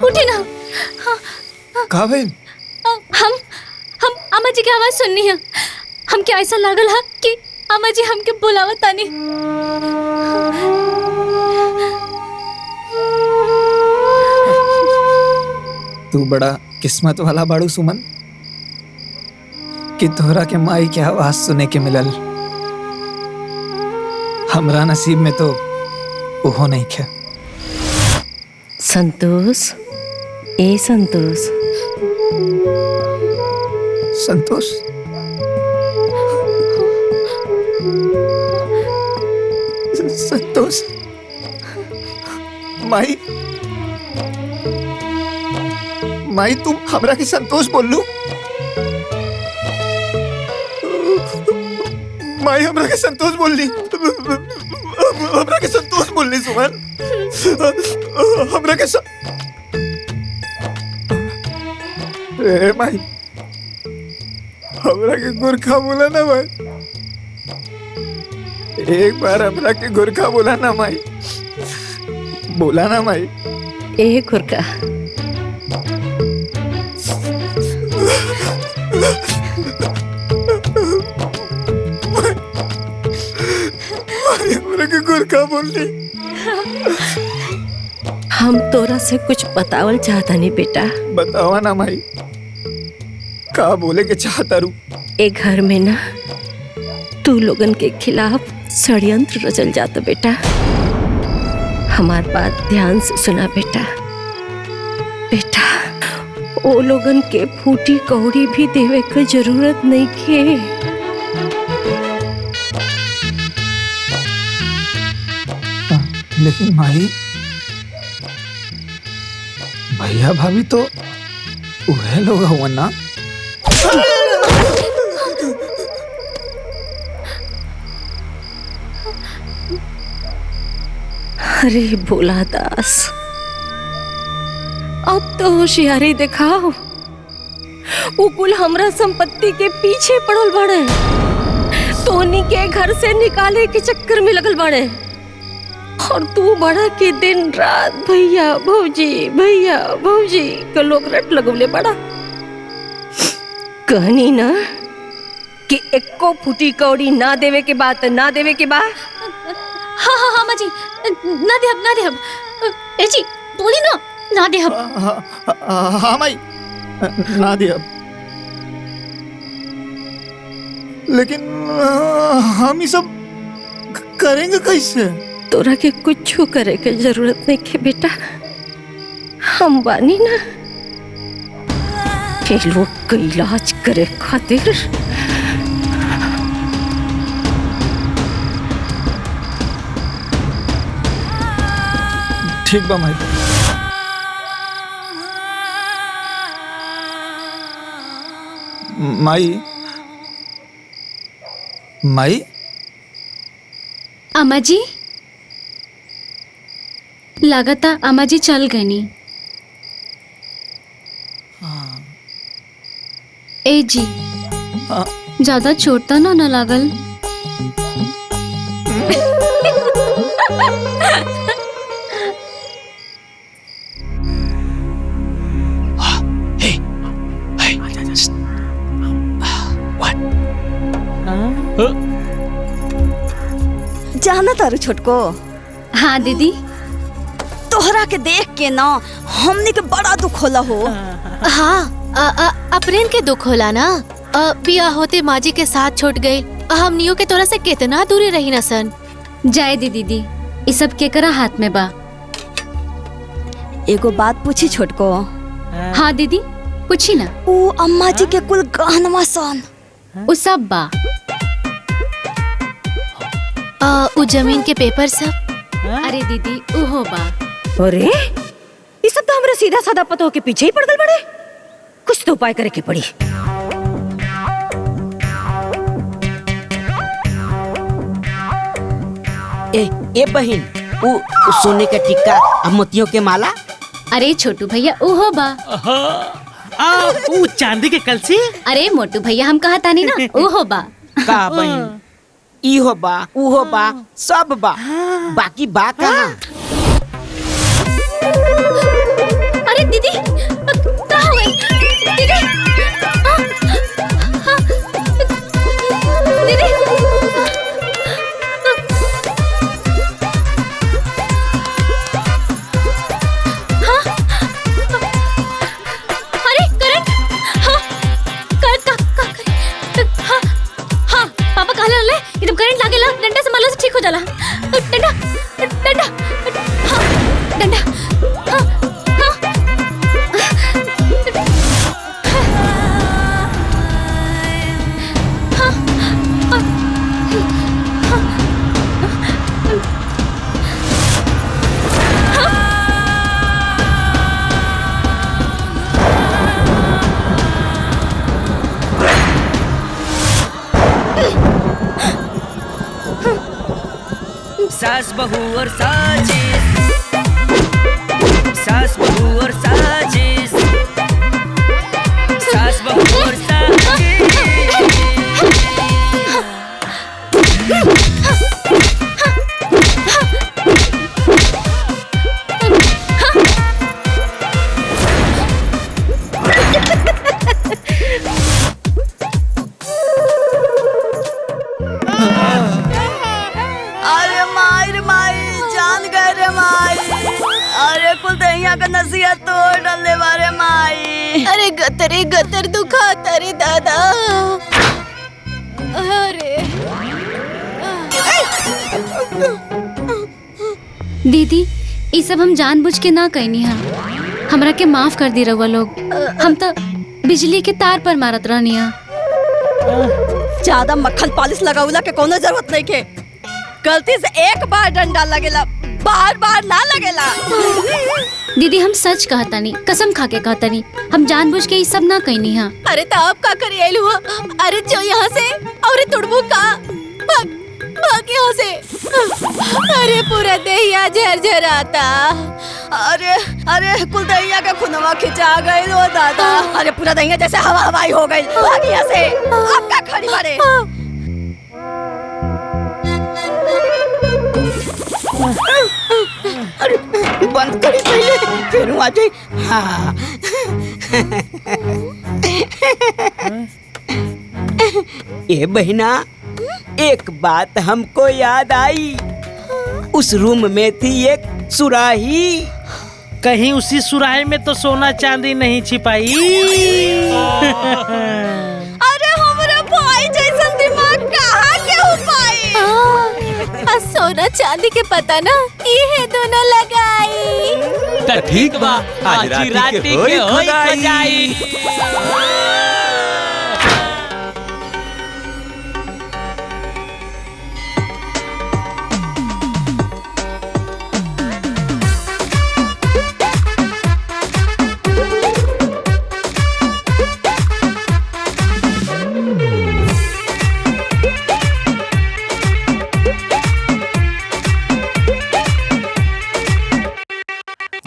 उठे ना। कहा भाई? हम अम्मा जी की आवाज सुननी है। हम क्या ऐसा लागल है कि अम्मा जी हमके बुलावत तानी। तू बड़ा किस्मत वाला बाड़ू सुमन कि तोहरा के माई के आवाज सुने के मिलल। हमरा नसीब में तो ओहो नहीं खे। संतोष, ए संतोष, संतोष, संतोष, माई, माई तुम हमरा के संतोष बोल लू? माई हमरा के संतोष बोल ली, हमरा के संतोष बोल ली सुमन, हमरा के ए माई, हमरा के गोरखा बोला ना माई, एक बार हमरा के गोरखा बोला ना माई, बोला ना माई। ए गोरखा, हमरा के गोरखा बोल ली। हम तोरा से कुछ बतावल चाहता नहीं बेटा। बतावा ना माई, का बोले के चाहता रू? ए घर में ना तू लोगन के खिलाफ षड्यंत्र रचल जाता बेटा। हमार बात ध्यान से सुना बेटा। बेटा ओ लोगन के फूटी कौड़ी भी देवे के जरूरत नहीं के। लेकिन माई, भैया भाभी तो उहे लोग हुआ ना। अरे भोला दास, अब तो होशियारी दिखाओ। वो कुल हमरा संपत्ति के पीछे पड़ल बड़े, तोनी के घर से निकाले के चक्कर में लगल बड़े। और तू बड़ा के दिन रात भैया भौजी के लोग रट लगवले बड़ा। कहनी ना कि एको फूटी कौड़ी ना देवे के बात ना देवे के बा। हाँ माँ जी, ना दे हम ए जी बोली ना दे हम। हाँ माई ना दे अब, लेकिन हम ये सब करेंगे कैसे? तोरा के कुछ करे के जरूरत नहीं के बेटा, हम बानी ना के लोग के इलाज करे खातिर। ठीक बा माई। माई अम्मा जी, लागता अम्मा जी चल गई नी। ए जी ज्यादा चोट तो ना लागल? जाना तारू छोटको? हाँ दीदी। तोहरा के देख के ना हमने के बड़ा दुख होला हो। हाँ अप्रेन के दुख होला ना। बिया होते माँ जी के साथ छोड़ गए, हमनियों के तोरा से कितना दूरी रही ना सन। जाए दीदी, ये सब केकरा हाथ में बा। एगो बात पूछी छोटको? हाँ दीदी पूछी ना। ओ अम्मा जी के कुल गहनवा सन उ सब बा। उ जमीन के पेपर सब? अरे दीदी उहो बा। अरे ये सब तो हमरा सीधा साधा पतो के पीछे ही पड़ गल बड़े। कुछ तो उपाय करे के पड़ी। ए बहन, उ सोने का टिक्का और मोतियों के माला? अरे छोटू भैया उहो बा। उ चांदी के कलसी? अरे मोटू भैया हम कहा तानी ना उहो बा। का बहन, इहो बा उहो बा सब बा, बाकी बा कहाँ? अरे दीदी कहाँ हो गई? दीदी दीदी हाँ अरे करंट। हाँ करंट हाँ पापा कहा ले एकदम करंट लागेला, डंडा से मारला से ठीक हो जाला। डंडा डंडा हाँ डंडा हाँ हाँ सास बहू और साजिश, सास बहू और साजिश, सास बहू और अरे माई जान गए रे माई। अरे कुल दहिया का नसीहत तोड़ डाले बारे माई। अरे गतर दुखा तारे दादा। अरे दीदी ये सब हम जानबूझ के ना कहनी हा, हमरा के माफ कर दी रहुआ लोग। हम तो बिजली के तार पर मारत रहनी हा। ज्यादा मक्खन पॉलिश लगाउला के कोनो जरूरत नहीं के। गलती से एक बार डंडा लगेला, बार बार ना लगेला। दीदी हम सच कहतानी, कसम खा के कहतानी, हम जानबूझ के ये सब ना कहनी हा। अरे तो आप का करी आइल हुआ? अरे जो यहाँ से और तुड़बू का भाग यहाँ से। अरे पूरा दहिया झरझराता। अरे कुल दहिया के खुनवा खिंचा गइल हो दादा। अरे पूरा दहिया जैसे हवा हवाई हो गइल। भाग यहाँ से। अब का खड़ी बारे? अरे बंद करी पहले, फिर आ जाए। हाँ ए बहना, एक बात हमको याद आई। उस रूम में थी एक सुराही। कहीं उसी सुराही में तो सोना चांदी नहीं छिपाई? अरे हमारा भाई जैसा दिमाग कहाँ के हो पाई? सोना चांदी के पता ना ये दोनों लगाई। तो ठीक बा, आज राती के होई खुदाई।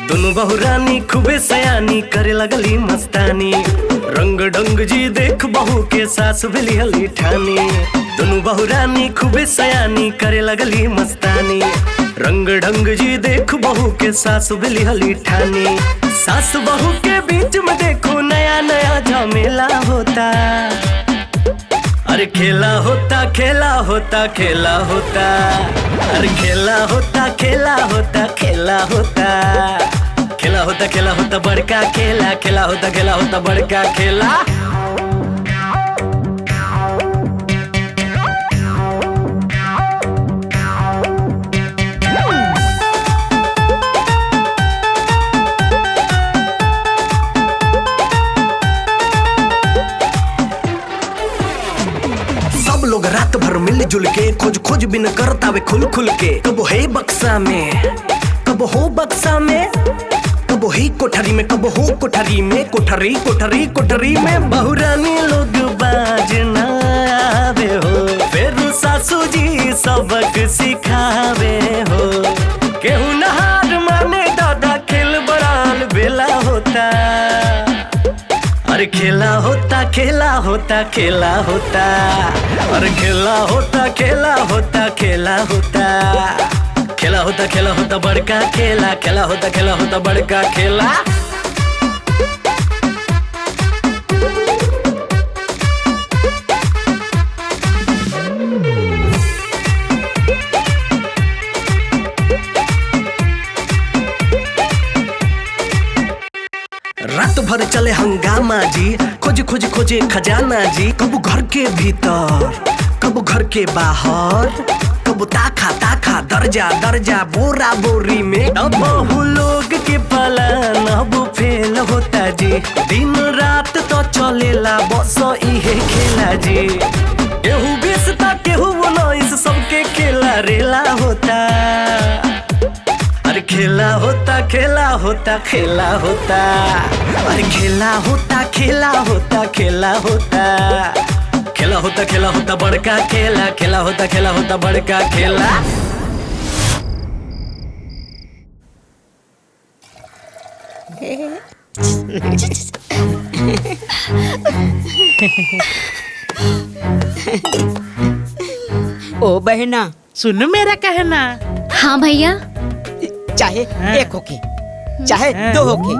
दोनों बहुरानी खूबे सयानी करे लगली मस्तानी। रंग ढंग जी देख बहू के सास भेली हली ठानी। दोनों बहुरानी खूबे सयानी करे लगली मस्तानी। रंग ढंग जी देख बहू के सास भेली हली ठानी। सास बहू के बीच में देखो नया नया झमेला होता। अरे खेला होता खेला होता खेला होता। अरे खेला होता खेला होता खेला होता। खेला होता खेला होता बड़का खेला। खेला होता खेला होता बड़का खेला। सब लोग रात भर मिलजुल के खोज खोज बिन करता वे खुल खुल के। कब है बक्सा में, कब हो बक्सा में, कब ही कोठरी में, कब हो कोठरी में। कोठरी कोठरी कोठरी में बहुरानी लोग बाजना आवे हो। फिर सासू जी सबक सिखावे हो। केहू नहार माने दादा खेल बड़ाल बेला होता। अरे खेला होता खेला होता खेला होता। अरे खेला होता खेला होता खेला होता। खेला होता खेला होता बड़का खेला। खेला होता खेला होता बड़का खेला। रात भर चले हंगामा जी, खोज खोज खोजे खजाना जी। कब घर के भीतर, कब घर के बाहर, कब ताखा ताखा दर्जा दर्जा बोरा बोरी में। अब बहु लोग के पलान अब फेल होता जी। दिन रात तो चलेला बस इहे खेला जी। केहू बेचता केहू बनाइस सबके खेला रेला होता। अरे खेला होता खेला होता खेला होता। अरे खेला होता खेला होता खेला होता। खेला होता खेला होता बड़का खेला। खेला होता खेला होता बड़का खेला। ओ बहना, सुन मेरा कहना। हाँ भैया। चाहे एक होके, चाहे दो होके,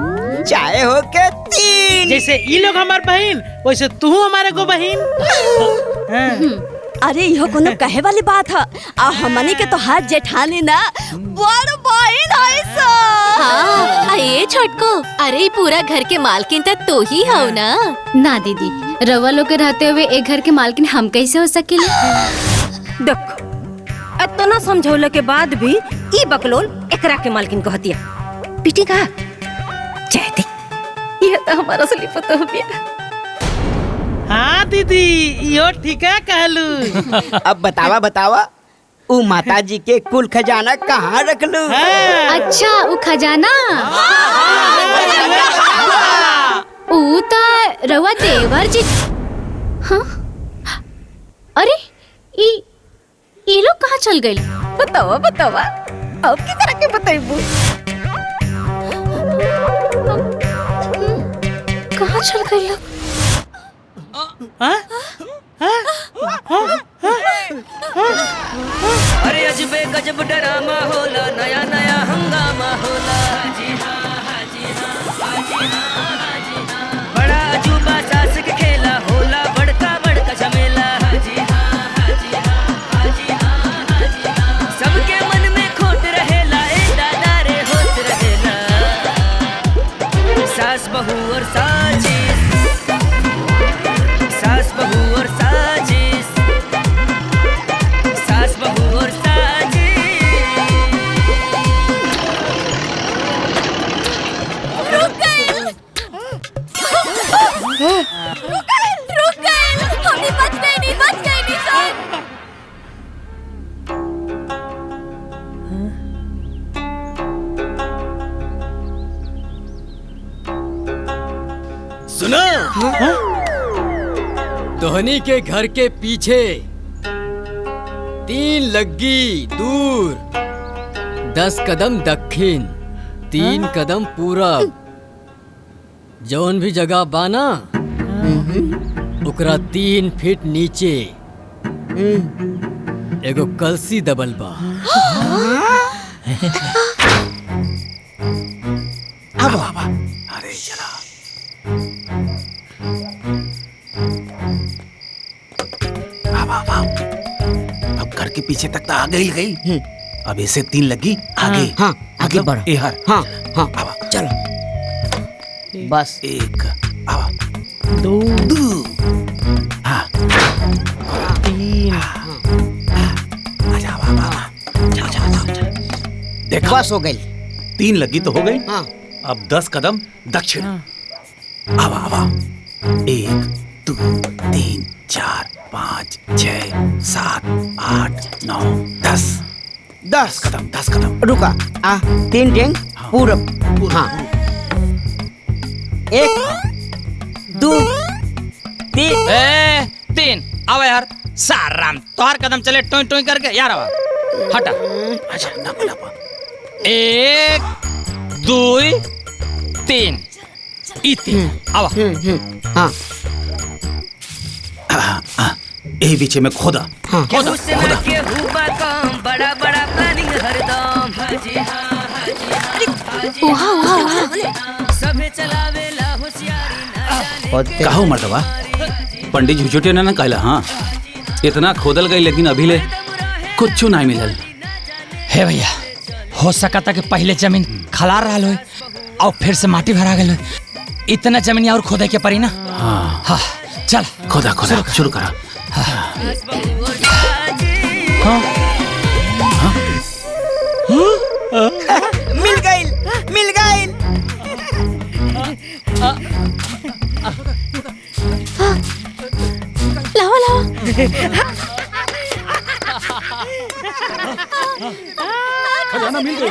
चाहे होके तीन। जैसे ये लोग हमार बहन, वैसे तू हमारे को बहन। अरे यह कोनो कहे वाली बात है। आ हमनी के तो हाथ जेठानी ना बड़ बहन है सो। हाँ, ये छोटको, अरे पूरा घर के मालकिन तो तू ही हो ना। ना दीदी, रवा लोग के रहते हुए एक घर के मालकिन हम कैसे हो सकेले? देखो, इतना समझौले के बाद भी ई बकलोल एकरा के मालकिन कहतिया। पिटी का चाहती ये तो हमारा असली पता हो गया। हाँ दीदी, यो ठीक है कहलू। अब बतावा बतावा, उ माता जी के कुल खजाना कहाँ रख लू? अच्छा, उ खजाना उ ता रवा देवर जी। हाँ? अरे ये लोग कहाँ चल गए? बतावा बतावा, अब की तरह के बताइबू? कहाँ चल गए लोग? अरे अजबे गजब डरामा होला, नया नया हंगामा होला। हाजी हाँ, हाजी हाँ, हाजी हाँ, हाजी हाँ। बड़ा अजूबा सास के खेला होला, बड़का बड़का झमेला। हाजी हाँ, हाजी हाँ, हाजी हाँ, हाजी हाँ। सबके मन में खोट रहेला, ए दादा रे होत रहेला। सास बहू और साजिश, सास बहू और साजिश, सास बहू और साजिश। रुक गए, रुक गए, हमने बच गए नहीं सर। सुना धोनी के घर के पीछे 3 लग्गी दूर 10 कदम दक्षिण 3 कदम पूरब जौन भी जगह बाना ओकरा 3 फीट नीचे एगो कलसी दबल बा। अरे चला अब घर के पीछे तक तो आ गई। अब इसे 3 लगी आगे। हाँ आगे बढ़ो। एहर हाँ हाँ चलो बस 1 2 हाँ 3 देखो बस हो गई। 3 लगी तो हो गई। हाँ अब 10 कदम दक्षिण। आवा आवा 1 2 3 4 5 6 7 8 9 10 कदम। रुका 3 डेंग पूरब। हाँ 1 2 3 आवा यार साराम तोहर कदम चले टोई टोई करके यार आवा हटा। अच्छा ना बोला 1 2 3 3 आवा। हाँ यही बीचे में खोदा। केहू से ना केहू बा काम, बड़ा बड़ा प्लानिंग हरदम। हाजी हाँ, हाजी हाँ, हाजी हाँ। सभे चलावेला होशियारी, ना जाने कहो मर्दवा पंडित झुझुटे ने ना कहला। हाँ इतना खोदल गई लेकिन अभी ले कुछ नहीं मिलल। हे भैया हो सका था कि पहले जमीन खलार रहा हो और फिर से माटी भरा गई। इतना जमीन और खोदे के पड़ी ना। हाँ हाँ चल खोदा शुरू करा। मिल गई। लाओ खजाना मिल गई।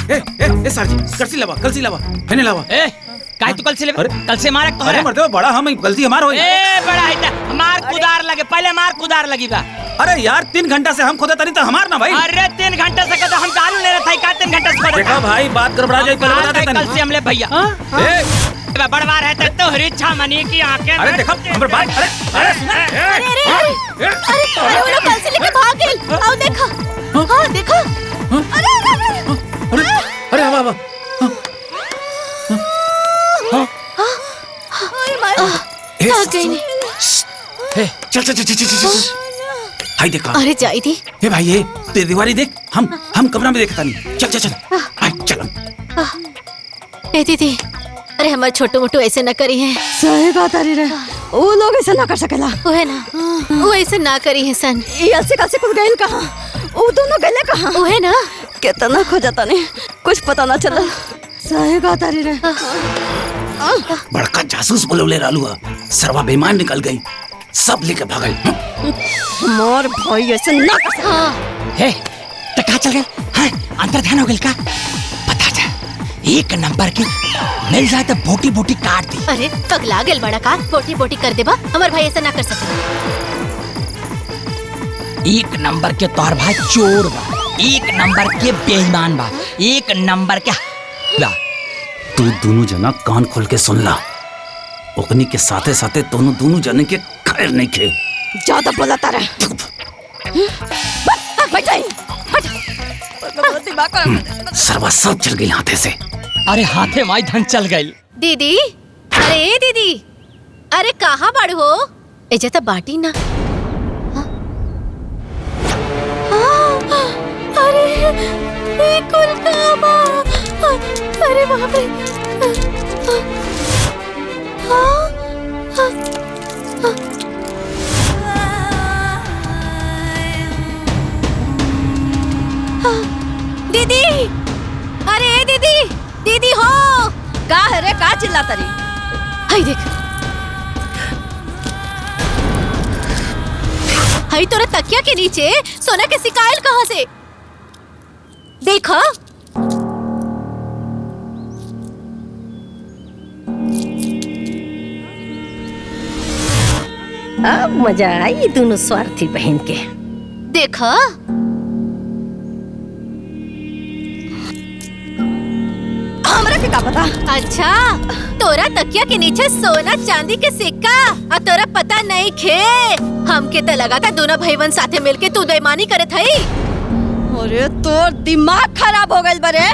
ए सर जी कलसी लावा हेने लावा। ए काहे तू कल से कल से मारे तो अरे मर्दवा बड़ा हम गलती हमार होई। ए बड़ा है मार कुदार लगे पहले मार कुदार लगी बा। अरे यार 3 घंटा से हम खोदे तनी तो हमार ना भाई। अरे 3 घंटे से कहता हम दारू ले रहे थे का 3 घंटे से खोदे। देखा भाई बात गड़बड़ा जाए पहले बता दे कल से हमले भैया। ए बड़वा रहते तो हरीच्छा मनी की आंखें। अरे देखा हमर बात। अरे सुना अरे वो लोग कल से लेके भाग गए। आओ देखो। हाँ देखो। अरे आवा भाग गई नहीं। चल हाय देखा। अरे जाई थी। ए भाई ये तेरी दीवारी देख। हम कमरा में देखता नहीं। चल हाय चल। ए दीदी अरे हमारे छोटू मोटू ऐसे न करी है। सही बात अरे रे वो लोग ऐसे ना कर सकेला। वो है ना वो ऐसे ना करी है सन। ये अलसी कल से कुछ गए कहाँ? वो दोनों गए कहाँ? वो है ना कितना खोजता नहीं कुछ पता ना चला। सही बात अरे रे बड़का जासूस बुलवले रालुआ सरवा बेईमान निकल गई सब लेके भागल। मोर भाई ऐसे ना कर सकता। हे तो कहाँ चल गए? हाँ अंदर ध्यान हो गया का? पता था 1 नंबर की मिल जाए तो बोटी बोटी काट दी। अरे पगला गेल बड़ा का बोटी बोटी कर देबा। हमार भाई ऐसा ना कर सकता। 1 नंबर के तोहर भाई चोर बा। 1 नंबर के बेईमान बा। 1 नंबर के बा। तू दोनों जना कान खोल के सुन ला, ओकनी के साथे साथे दोनों जने के खैर नहीं खे। ज्यादा बोलता रहे। सरवा सब चल गई हाथे से। अरे हाथे माई धन चल गई। दीदी, अरे ए दीदी, अरे कहाँ बड़ हो? एजे तो बाटी ना। अरे ये कुल काबा, अरे बाप रे। दीदी, अरे दीदी, दीदी हो। का है रे, का चिल्लाता रही? हाय देख, हाय तोरा तकिया के नीचे सोना के सिकाइल कहाँ से? देखो। अब मजा आई दोनों स्वार्थी बहन के। देखो, हमरा के का पता? अच्छा, तोरा तकिया के नीचे सोना चांदी के सिक्का और तोरा पता नहीं खे। हमके तो लगा था दोनों भाईवन साथे मिलके तू बेईमानी करत हई। अरे तोर दिमाग खराब हो गइल बरे।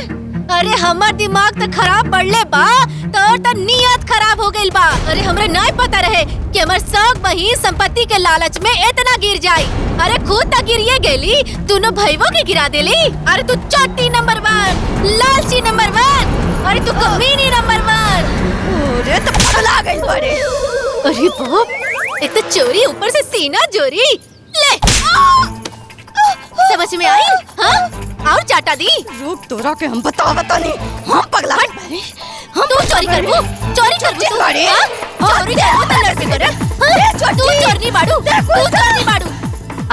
अरे हमार दिमाग तो खराब पड़ले बा, तोर तो नियत खराब हो गइल बा। अरे हमरे नहीं पता रहे कि हमर सब बहिन संपत्ति के लालच में इतना गिर जाई। अरे खुद तक गिरिए गेली, दोनों भाईवों के गिरा देली। अरे तू चोटी नंबर 1, लालची नंबर 1, अरे तू कमीनी नंबर 1। अरे तो पगला गइल बरे। अरे बाप, एक तो चोरी ऊपर से सीना चोरी। ले, समझ में आई? हाँ, और चाटा दी। रुक, तोरा के हम बतावता नहीं। हम पगला बरे। हम तू चोरी करबो, चोरी करबो तू बरे। चोरी करबो त लड़के करे। तू चोरनी बाड़ू, तू चोरनी बाड़ू।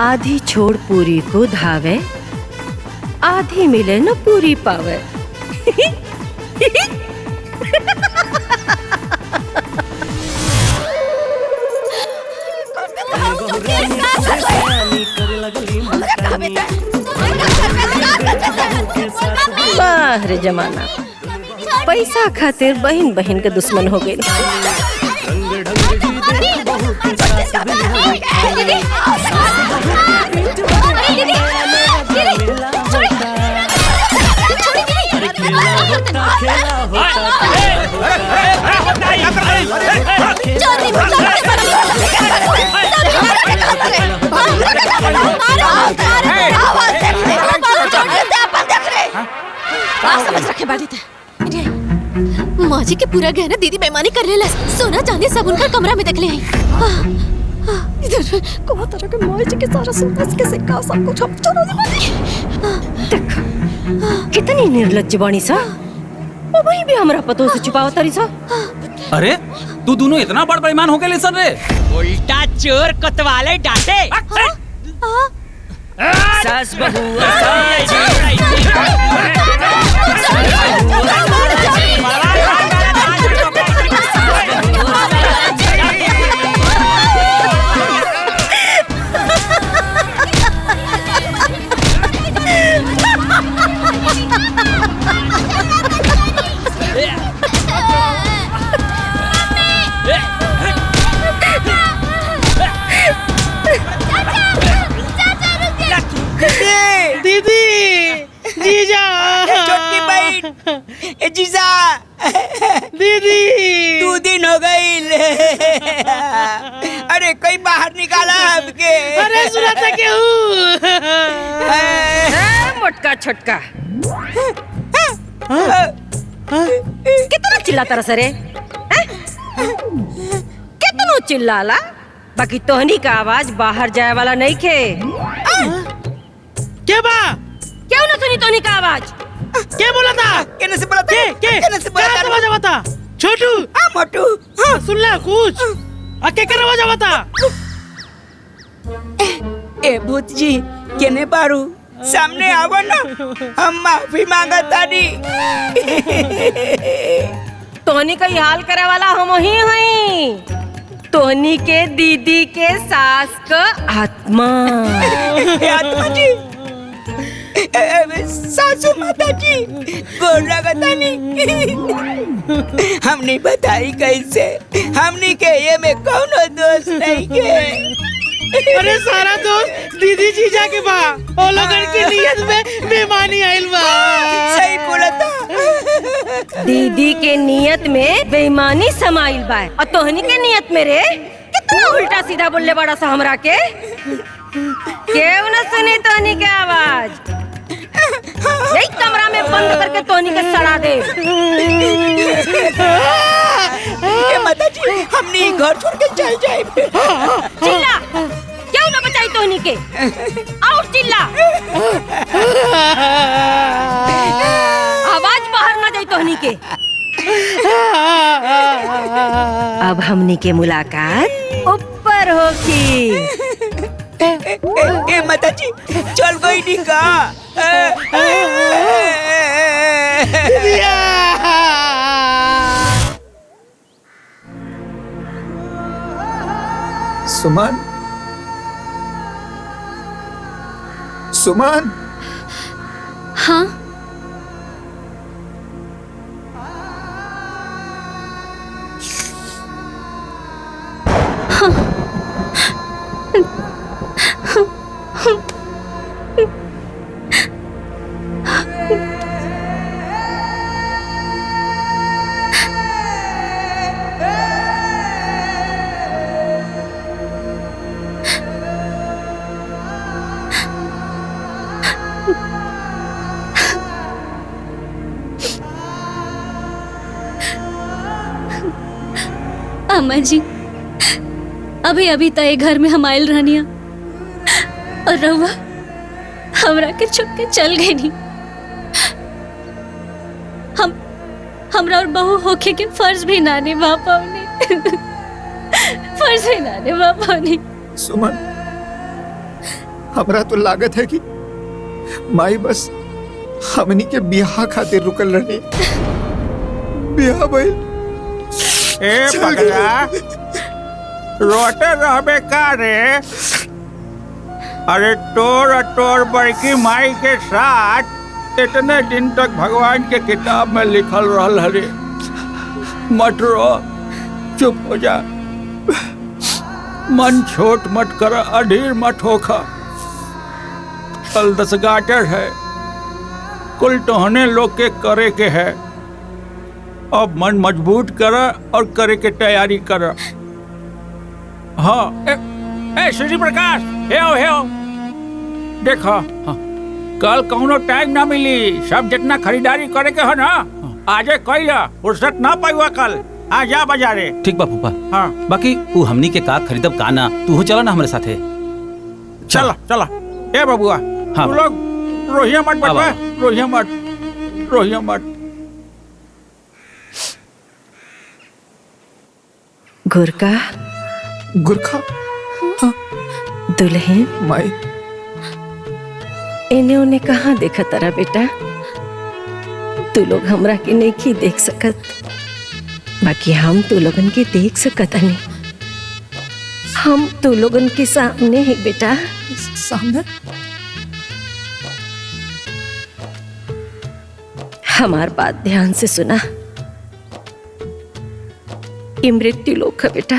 आधी छोड़ पूरी को धावे, आधी मिले न पूरी पावे। वाह रे जमाना, पैसा खातिर बहन बहन के दुश्मन हो गए। माँ जी के पूरा गहना दीदी बेईमानी कर लेला। सोना चांदी सब उनका कमरा में देख ले आई। इधर को तरह के माँ जी के सारा सोना के सिक्का सब कुछ हम चोरा देख, कितनी निर्लज्ज बानी सा। ओ भाई भी हमरा पतो से छुपाव तरी सा। अरे तू दोनों इतना बड़ बेईमान हो गए ले सर रे। उल्टा चोर कोतवाले डांटे। सास बहू दीदी, जीजा, छोटकी बहन, जीजा, दीदी, 2 दिन हो गई। अरे कोई बाहर निकाला हमके। अरे सुना था क्यों? मोटका छोटका कितना चिल्लाता रहा सरे? कितना चिल्लाला? बाकी तोहनी का आवाज बाहर जाए वाला नहीं खे। क्या बा? क्यों ना सुनी तोहनी का आवाज? क्या बोला था? कहने से बोला था? कहने से बोला था? आवाज आवा था? छोटू, मोटू, हाँ सुन ला कुछ। क्या कर आवाज आवा था? ए भूत जी, केने बारू सामने आवो ना, हम माफी मांगा तानी। तोहनी का हाल करे वाला हम ही हैं। तोहनी के दीदी के सास का आत्मा। आत्मा जी, सासू माता जी गोर लगतानी। हमने बताई कैसे, हमने के ये में कौनो दोष नहीं के। अरे सारा दोस्त दीदी जीजा के बा, ओ लोगन की नियत में बेईमानी आइल बा। सही बोला था। दीदी के नियत में बेईमानी समाइल बा और तोहनी के नियत में रे कितना उल्टा सीधा बोलले बड़ा सा हमरा के। क्यों न सुनी तोहनी के आवाज? यही कमरा में बंद करके तोहनी के सड़ा दे। माता जी हमने घर छोड़ के चल जाए। चिल्ला, क्यों न बचाई तोहनी के? और चिल्ला, आवाज बाहर न जाई तोहनी के। अब हमनी के मुलाकात ऊपर होगी। ए माता जी चल गई नी का? सुमन, सुमन। हाँ अम्मा जी, अभी अभी तय घर में हम आयल रहनिया और रहुआ हमरा के छुप के चल गई नी। हमरा और बहू होके के फर्ज भी ना निभा पाऊनी। फर्ज भी ना निभा पाऊनी। सुमन, हमरा तो लागत है कि माई बस हमनी के बियाह खातिर रुकल रही। बियाह भइल। ए पगला, रोते रहबे का रे? अरे तोर और तोर बड़की माई के साथ इतने दिन तक भगवान के किताब में लिखल रहल हरे। मत रो, चुप हो जा। मन छोट मत कर, अधीर मत होखा। कल 10 गाटर है, कुल टहने लोग के करे के है। अब मन मजबूत कर और करे के तैयारी कर। हाँ ए श्री प्रकाश, हे आओ देखो। हाँ, कल कौनो टाइम ना मिली। सब जितना खरीदारी करे के हो ना आजे कइला, फुर्सत ना पाइवा कल। आ जा बाजारे। ठीक बा फूफा। हाँ बाकी वो हमनी के का खरीदब का ना, तू चला ना हमारे साथे। चला ए बबुआ। हाँ तू लोग रोहिया मत बटवा, रोहिया मत। गुरका गुरखा दुल्हन माई, इन्हें उन्हें कहाँ देखा तारा बेटा? तू लोग हमरा के नहीं की देख सकत, बाकी हम तू लोगन के देख सकत नहीं। हम तू लोगन के सामने है बेटा। सामने? हमार बात ध्यान से सुना। ये मृत्यु लोक है बेटा।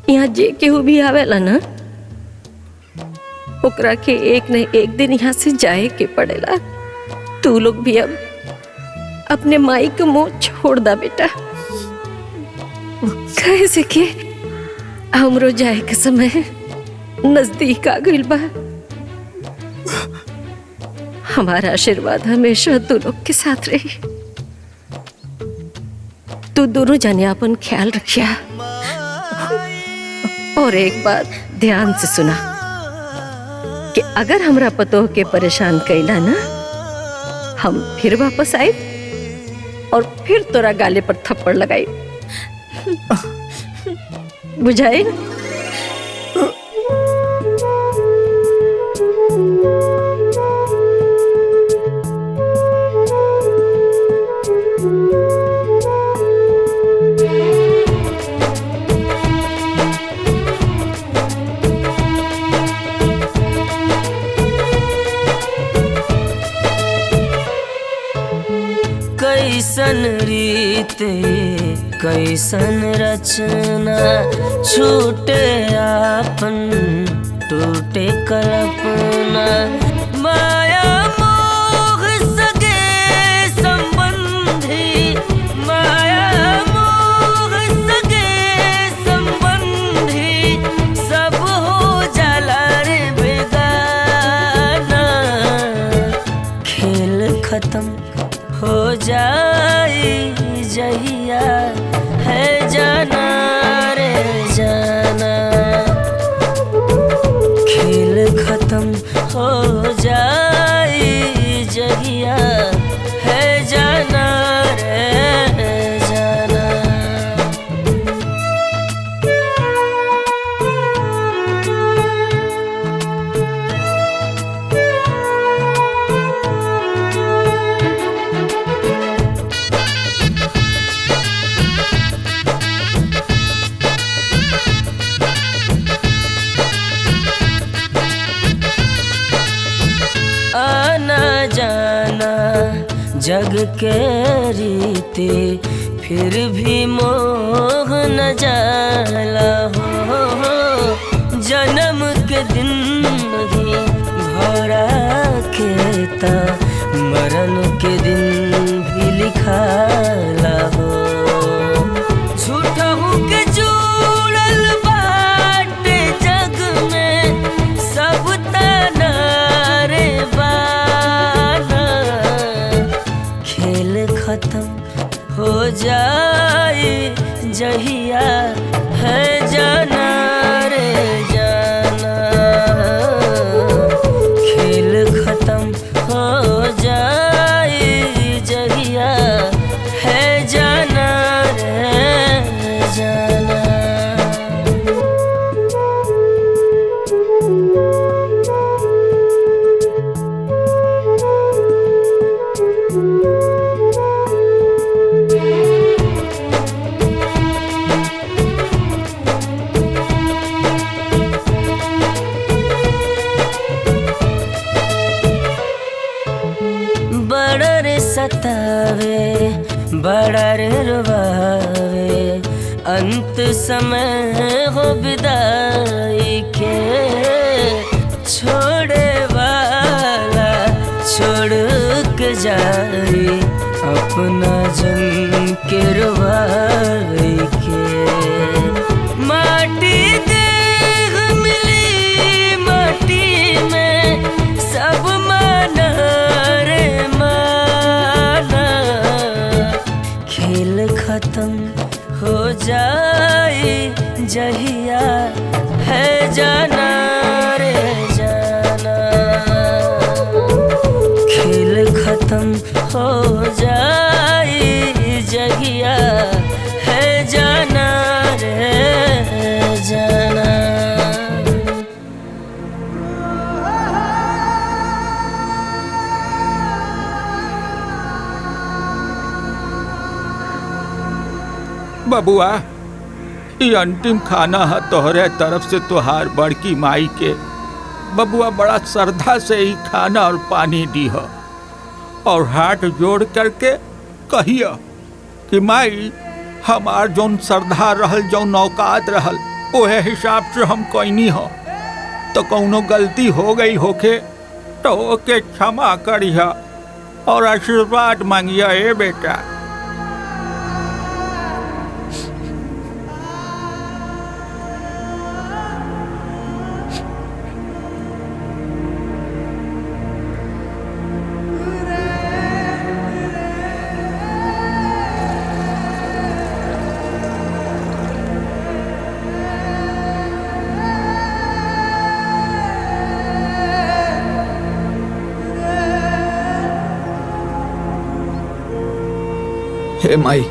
यहाँ जे केहू भी आवेला ना, ओकरा के एक न एक दिन यहाँ से जाए के पड़ेला। तू लोग भी अब अपने माई के मुंह छोड़ दा बेटा। कैसे कि हमरो जाए के समय नजदीक आ गइल बा। हमारा आशीर्वाद हमेशा तू लोग के साथ रही। तू दोनों जाने अपन ख्याल रखिया। और एक बात ध्यान से सुना कि अगर हमरा पतोह के परेशान कैला ना, हम फिर वापस आए और फिर तोरा गाले पर थप्पड़ लगाई। बुझाई? कैसन रीत कैसन रचना छूटे आपन टूटे कल्पना माया मोह सगे संबंधी माया मोह सगे संबंधी सब हो जाला रे बेगाना खेल खत्म हो जाए जहिया है जाना रे जाना खेल खत्म हो जाए जहिया है जाना रे जाना। आना जाना जग के रीते फिर भी मोह न जाला हो जन्म के दिन ही भरा खेता मरण के दिन भी लिखाला हो झूठा हूँ के जुड़ल बाटे जग में सब तना रे बाना खेल खत्म हो जाए जहिया है जाना रे जाना खेल खत्म हो जाए जहिया है जाना रे जाना। बड़ा रे सतावे बड़ा रे रुवावे अंत समय हो विदाई के छोड़े वाला छोड़ के जाए अपना जन के रुवाई के माटी देह मिली माटी में सब माना रे माना खेल खत्म हो जाए जहिया है जाना रे जाना खेल खत्म हो जाए जहिया है जाना रे जाना। बबुआ ये अंतिम खाना है तोहरे तरफ से तोहार बड़की माई के। बबुआ बड़ा श्रद्धा से ही खाना और पानी दी है और हाथ जोड़ करके कहिया कि माई हमार जौन श्रद्धा रहल जौन औकात रहल ओहे हिसाब से हम कोई हो तो कौनो गलती हो गई होके तो ओके क्षमा करिया और आशीर्वाद मांगिया ए बेटा। हे माई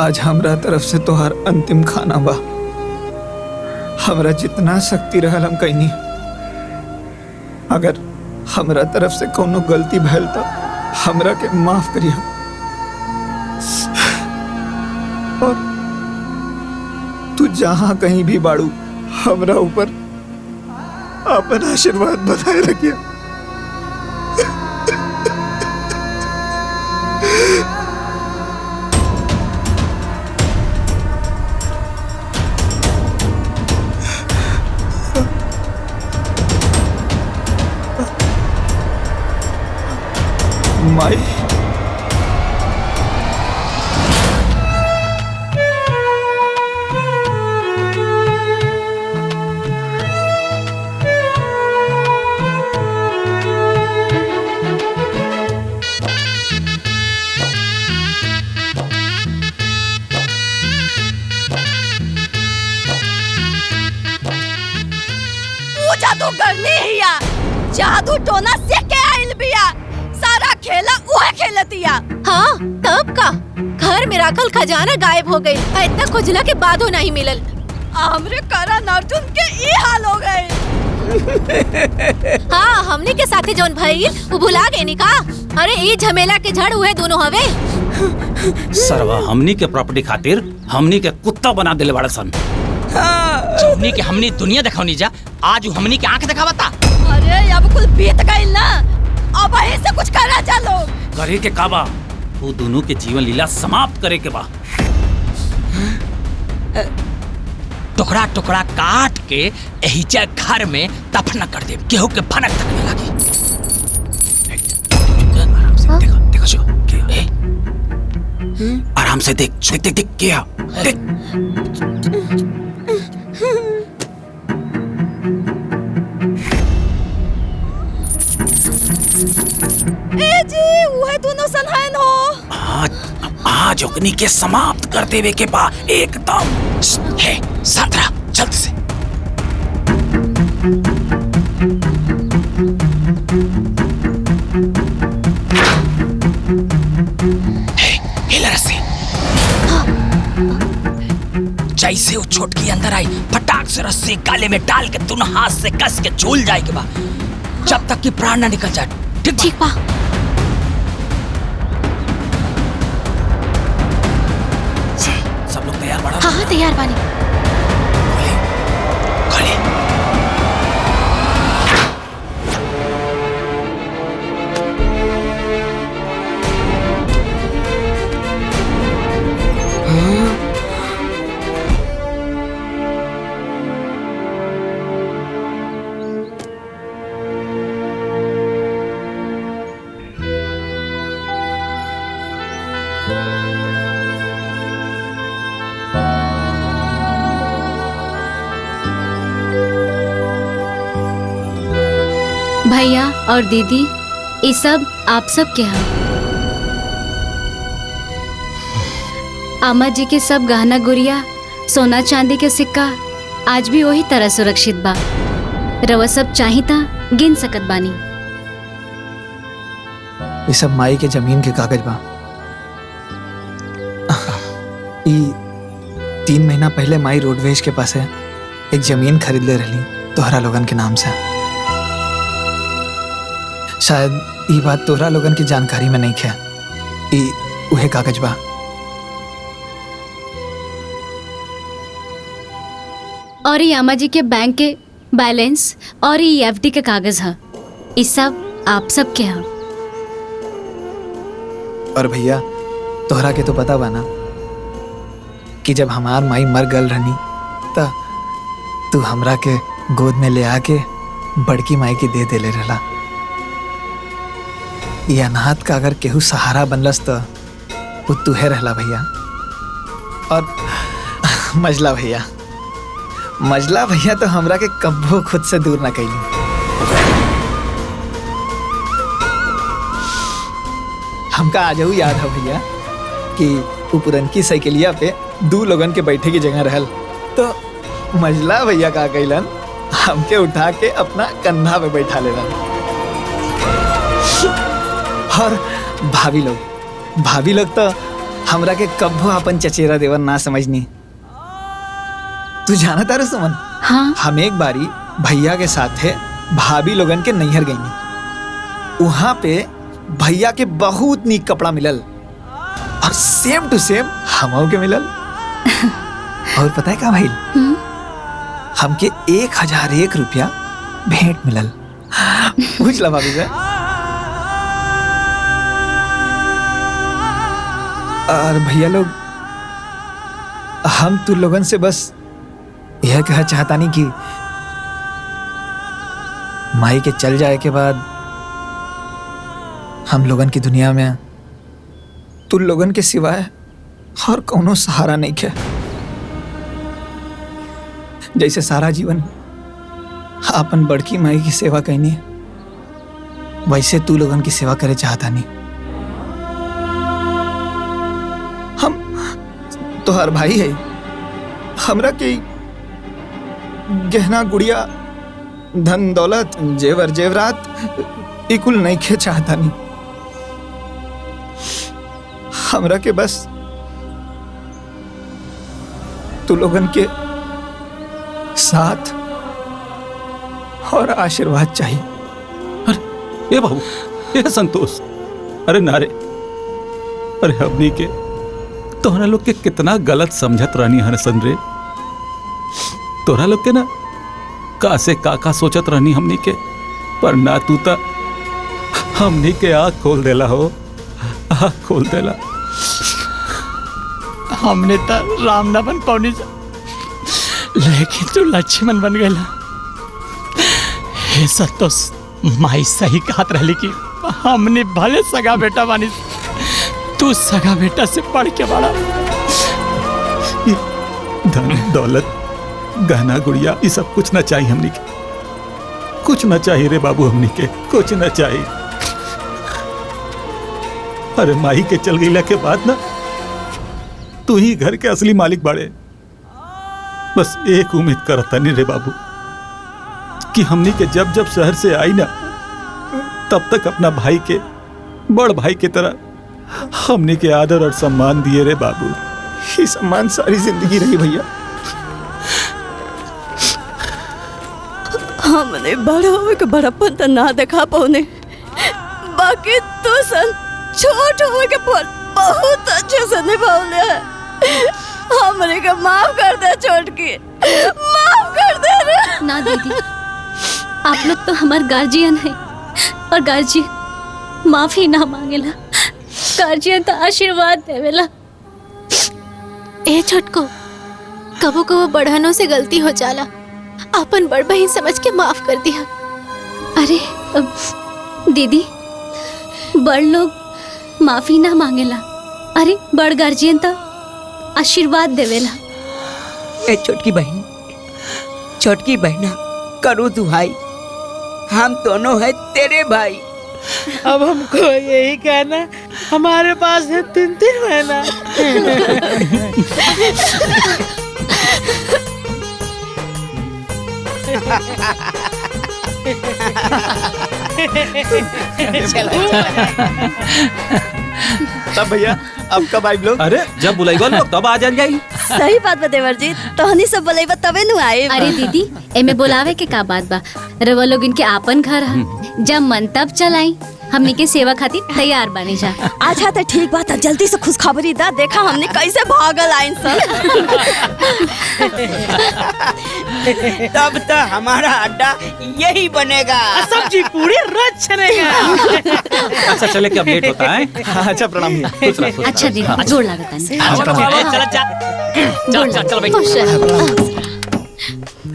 आज हमरा तरफ से तोहार अंतिम खाना बा। हमरा जितना शक्ति रहल हम कहीं अगर हमरा तरफ से कोनो गलती भैल तो हमरा के माफ करिया और तू जहां कहीं भी बाड़ू हमरा ऊपर अपन आशीर्वाद बनाए रखिया। माई वो जादू करनी हिया, जादू टोना से के आइल बिया, सारा खेला उहे खेलतिया। हाँ तब का घर में राखल खजाना गायब हो गई, इतना खोजला के बादो नहीं मिलल। हमरे करण अर्जुन के ई हाल हो गए। हाँ हमने के साथे जौन भइल वो भुला गए नी का? अरे ई झमेला के जड़ हुए दोनों हवे। सरवा हमनी के प्रॉपर्टी खातिर हमनी के कुत्ता बना देले बाड़ा सन। हमनी के हमनी दुनिया दिखावनी जा, आज हमनी के आंख दिखावता। अरे अब कुल बीत गइल ना, अब यही से कुछ करा चलो। करे के काबा वो दोनों के जीवन लीला समाप्त करे के बा। टुकड़ा टुकड़ा काट के एहिजा घर में दफन कर दे, केहू के भनक तक न लागी। देखो जो आराम से देख देख देख, देख क्या देख। ए जी वह दोनों सनहन हो। आज ओकनी के समाप्त कर देवे के बा एकदम। है सातरा जल्द से। हिला रस्सी। जैसे वो छोटकी अंदर आई फटाक से रस्सी गाले में डाल के दोनों हाथ से कस के झूल जाए के बा, जब तक कि प्राण ना निकल जाए। ठीक बा। सब लोग तैयार बड़ा? हाँ तैयार बानी। भैया और दीदी ये सब आप सब के हैं। अम्मा जी के सब गहना गुड़िया सोना चांदी के सिक्का आज भी वही तरह सुरक्षित बा। रवा सब चाही ता गिन सकत बानी। ये सब माई के जमीन के कागज बा। ई 3 महीना पहले माई रोडवेज के पास है एक जमीन खरीद ले रही तोहरा लोगन के नाम से। शायद ये बात तोहरा लोगन की जानकारी में नहीं है। ई उहे कागज बा। और ये अम्मा जी के बैंक के बैलेंस और ये एफडी के कागज है। ये सब आप सब के हैं। और भैया तोहरा के तो पता बा ना कि जब हमार माई मर गल रहनी त तू हमरा के गोद में ले आके बड़की माई के दे देले रहला। ये अनाथ का अगर केहू सहारा बनलस तो वो तुहे रहला भैया। और मजला भैया तो हमरा के कब्बो खुद से दूर ना कैली। हमका आजऊ याद है भैया कि वो पुरनकी साइकिलिया पे 2 लोगन के बैठे की जगह रहल तो मजला भैया का कैलन हमके उठा के अपना कंधा पे बैठा लेलन। और भाभी लोग तो हमरा के कब्बो अपन चचेरा देवर ना समझनी। तू जाना तारे सुमन? हाँ। हम एक बारी भैया के साथ है भाभी लोगन के नैहर गई। वहां पे भैया के बहुत नीक कपड़ा मिलल और सेम टू सेम हमों के मिलल। और पता है का भाई हमके 1001 रुपया भेंट मिलल। पूछ ला भाभी से। और भैया लोग, हम तू लोगन से बस यह कहा चाहता नहीं कि माई के चल जाए के बाद हम लोगन की दुनिया में तू लोगन के सिवाय और कोनो सहारा नहीं है। जैसे सारा जीवन अपन बड़की माई की सेवा करनी, वैसे तू लोगन की सेवा करे चाहता नहीं। हम तोहर भाई है, हमरा के गहना गुड़िया धन दौलत जेवर जेवरात इकुल नहीं खे चाहता नहीं। हमरा के बस तू लोगन के साथ और आशीर्वाद चाहिए। ए बाबू, ए संतोष, अरे नारे, अरे हमनी के तोहरा लोग के कितना गलत समझत रहनी हसन रे। तोहरा लोग के ना का से का सोचत रहनी हमनी के, पर ना तू ता हमनी के आँख खोल देला हो, आँख खोल देला। हमने तो राम न बन पौनी जा, लेकिन तू लक्ष्मण बन गया। हे संतोष, माई सही कहत रहली कि हमने भले सगा बेटा बानी, तू सगा बेटा से पढ़ के बड़ा। धन दौलत गहना गुड़िया ये सब कुछ ना चाहिए हमनी के, कुछ ना चाहिए रे बाबू, हमनी के कुछ ना चाहिए। अरे माही के चल गईला के बाद ना तू ही घर के असली मालिक बाड़े। बस एक उम्मीद करता नहीं रे बाबू कि हमनी के जब जब शहर से आई ना, तब तक अपना भाई के, बड़ भाई के तरह हमनी के आदर और सम्मान दिए रे बाबू। ये सम्मान सारी जिंदगी रही भैया। हमने बड़ा हुए के बड़प्पन तो ना देखा पौने, बाकी तू सन छोट हुए के पर बहुत अच्छे से निभावले है। हमरे के माफ कर दे छोटकी, माफ कर दे रे। ना दीदी, आप लोग तो हमार गार्जियन है और गार्जियन माफी ना मांगेला, गार्जियन तो आशीर्वाद देवेला। ए छोटको, कबो कबो बढ़ानों से गलती हो जाला, अपन बड़ बहन समझ के माफ कर दिया। अरे दीदी, बड़ लोग माफी ना मांगेला, अरे बड़ गार्जियन तो आशीर्वाद देवेला। ए छोटकी बहन, छोटकी बहना करो दुहाई, हम दोनों है तेरे भाई। अब हमको यही कहना, हमारे पास है 3-3 महीना। तब भैया अब कब आई लोग? अरे जब बुलाइबा लोग तब आ जाई। सही बात बा देवर जी, तोहनी सब बुलाइबा तबे नु आए। अरे दीदी, एमे बुलावे के का बात बा, रवा लोग इनके आपन घर है, जब मन तब चलाई। हमनी के सेवा खातिर तैयार बने जा। अच्छा तो ठीक बात है, जल्दी से खुशखबरी दा, देखा हमने कैसे भागल आइन सब। तब तो हमारा अड्डा यही बनेगा, सब्जी पूरी रोज चलेगा। अच्छा चले कि अब लेट होता है। अच्छा प्रणाम भैया। अच्छा दीदी, जोड़ लागता है।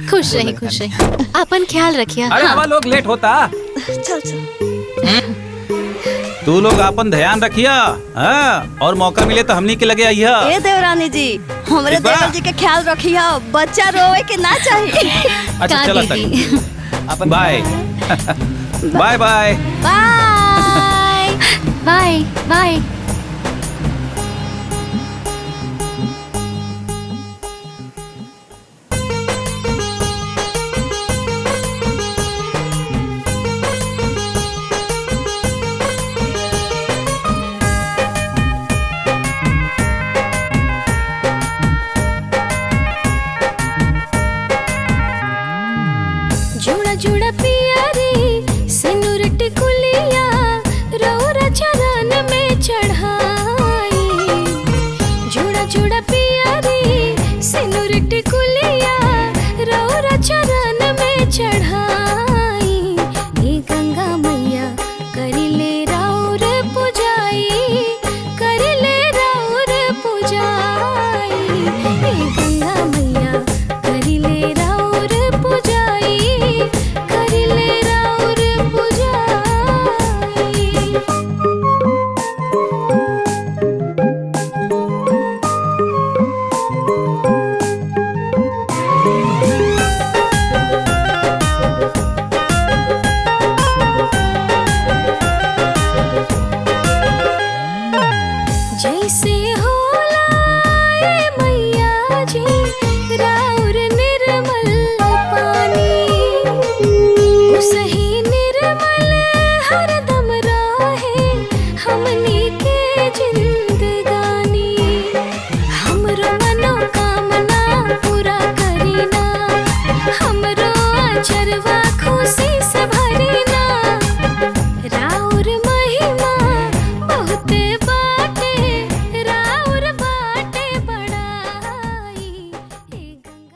खुश रही, खुश रही, अपन ख्याल रखिया। अरे हवा लोग लेट होता। चल चल, तू लोग अपन ध्यान रखिया, हाँ? और मौका मिले तो हमनी के लगे आइया। ए देवरानी जी, हमरे देवर जी के ख्याल रखिया, बच्चा रोवे के ना चाहिए। अच्छा चला तक, bye bye bye bye bye. जुड़ा जुड़ा पिया रे सिनुर टिकुलिया, रौरा चरण में चढ़ाई। जुड़ा जुड़ा पिया रे सिनुर टिकुलिया, रौरा चरण में चढ़ाई।